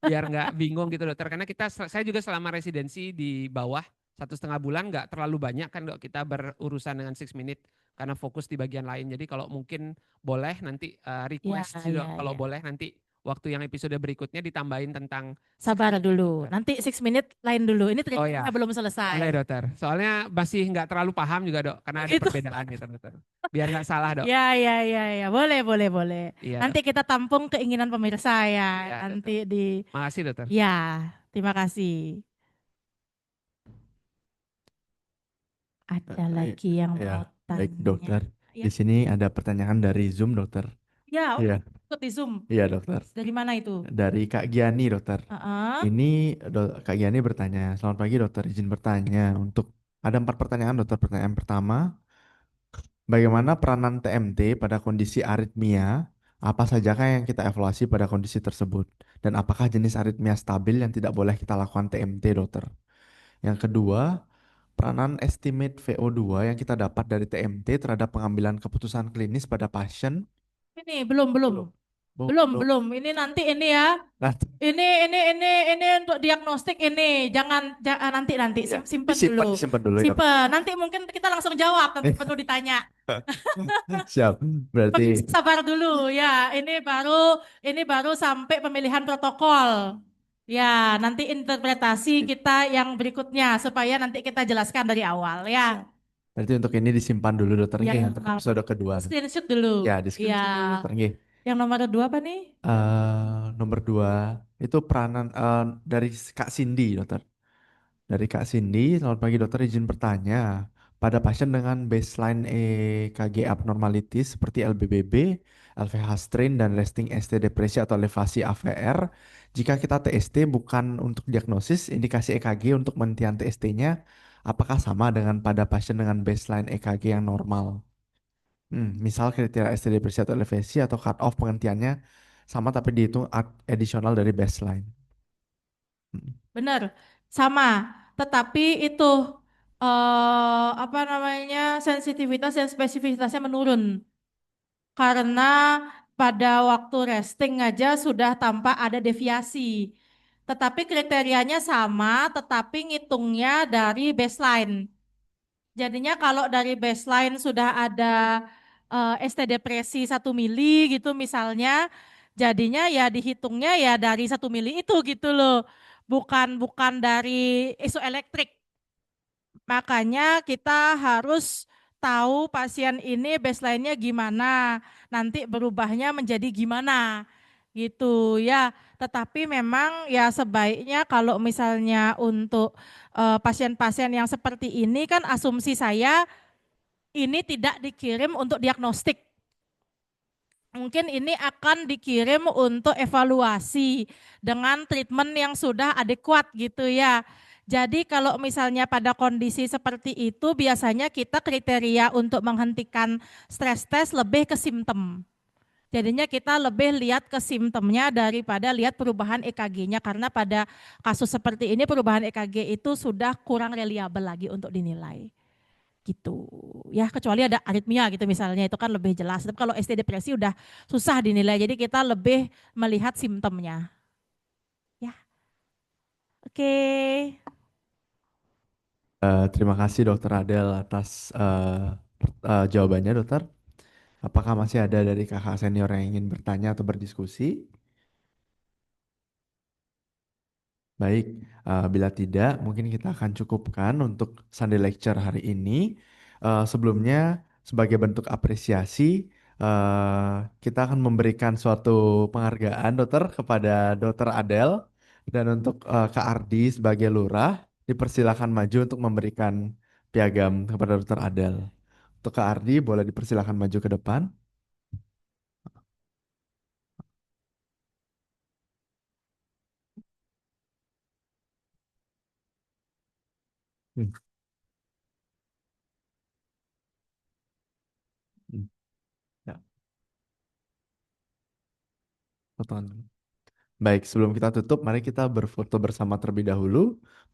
Biar nggak bingung gitu, dokter. Karena saya juga selama residensi di bawah 1,5 bulan nggak terlalu banyak kan, Dok, kita berurusan dengan 6 minute karena fokus di bagian lain. Jadi kalau mungkin boleh nanti request sih, Dok, Iya, kalau iya. boleh nanti waktu yang episode berikutnya ditambahin tentang Sabar dulu, nanti 6 minute lain dulu. Ini oh ya, treatmentnya belum boleh, selesai. dokter. Soalnya masih nggak terlalu paham juga, Dok, karena ada Itu. perbedaan gitu, dokter. Biar nggak salah, Dok. Ya, ya, ya, ya. Boleh, boleh, boleh. Iya, Dok. Nanti kita tampung keinginan pemirsa ya. Iya, Nanti dokter. di Makasih, dokter. Ya, terima kasih. Ada lagi yang Ya, mau baik tanya? dokter. Ya, Di sini ada pertanyaan dari Zoom, dokter. ya, Iya, ikut di Zoom. iya dokter. Dari mana itu? Dari Kak Giani, dokter. Heeh. Ini Kak Giani bertanya, selamat pagi dokter, izin bertanya ada 4 pertanyaan dokter. Pertanyaan pertama, bagaimana peranan TMT pada kondisi aritmia? Apa sajakah yang kita evaluasi pada kondisi tersebut? Dan apakah jenis aritmia stabil yang tidak boleh kita lakukan TMT, dokter? Yang kedua, peranan estimate VO2 yang kita dapat dari TMT terhadap pengambilan keputusan klinis pada pasien. Ini belum, belum. Belum. Belum, belum. Ini nanti ini ya. Nanti Ini untuk diagnostik ini. Jangan nanti ya, simpen dulu. disimpan dulu ya. Simpen. Nanti mungkin kita langsung jawab nanti perlu ditanya. Siap. Berarti Sabar dulu ya. Ini baru sampai pemilihan protokol. Ya, nanti interpretasi kita yang berikutnya supaya nanti kita jelaskan dari awal ya. untuk ini disimpan dulu dokter. Nggih, Yang untuk episode kedua. screenshot dulu. Ya, di Ya. screenshot dulu dokter. Nggih. Yang nomor 2 apa nih? Nomor 2 itu peranan dari Kak Cindy, dokter. Dari Kak Cindy, selamat pagi dokter, izin bertanya. Pada pasien dengan baseline EKG abnormalities seperti LBBB, LVH strain, dan resting ST depresi atau elevasi AVR, jika kita TST bukan untuk diagnosis, indikasi EKG untuk penelitian TST-nya, apakah sama dengan pada pasien dengan baseline EKG yang normal? Misal kriteria ST depresi atau elevasi atau cut off penghentiannya sama tapi dihitung additional dari baseline. Benar, sama. Tetapi itu apa namanya sensitivitas dan spesifitasnya menurun karena pada waktu resting aja sudah tampak ada deviasi. Tetapi kriterianya sama, tetapi ngitungnya dari baseline. Jadinya kalau dari baseline sudah ada ST depresi 1 mili gitu misalnya, jadinya ya dihitungnya ya dari 1 mili itu gitu loh, bukan bukan dari isoelektrik. Makanya kita harus tahu pasien ini baseline-nya gimana, nanti berubahnya menjadi gimana gitu ya. Tetapi memang ya sebaiknya kalau misalnya untuk pasien-pasien yang seperti ini kan asumsi saya ini tidak dikirim untuk diagnostik. Mungkin ini akan dikirim untuk evaluasi dengan treatment yang sudah adekuat gitu ya. Jadi kalau misalnya pada kondisi seperti itu biasanya kita kriteria untuk menghentikan stres test lebih ke simptom. Jadinya kita lebih lihat ke simptomnya daripada lihat perubahan EKG-nya karena pada kasus seperti ini perubahan EKG itu sudah kurang reliabel lagi untuk dinilai. gitu. Ya kecuali ada aritmia gitu misalnya itu kan lebih jelas. Tapi kalau ST depresi udah susah dinilai. Jadi kita lebih melihat simptomnya. Ya, oke. Terima kasih Dokter Adel atas jawabannya, Dokter. Apakah masih ada dari kakak senior yang ingin bertanya atau berdiskusi? Baik, bila tidak, mungkin kita akan cukupkan untuk Sunday Lecture hari ini. Sebelumnya, sebagai bentuk apresiasi, kita akan memberikan suatu penghargaan, Dokter, kepada Dokter Adel. Dan untuk Kak Ardi sebagai lurah, dipersilakan maju untuk memberikan piagam kepada Dokter Adel. Untuk Kak Ardi, boleh dipersilakan maju ke depan. Hmm, hmm, ya, potongan. Baik, sebelum kita tutup, mari kita berfoto bersama terlebih dahulu.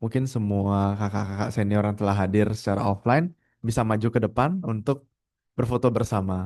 Mungkin semua kakak-kakak senior yang telah hadir secara offline bisa maju ke depan untuk berfoto bersama.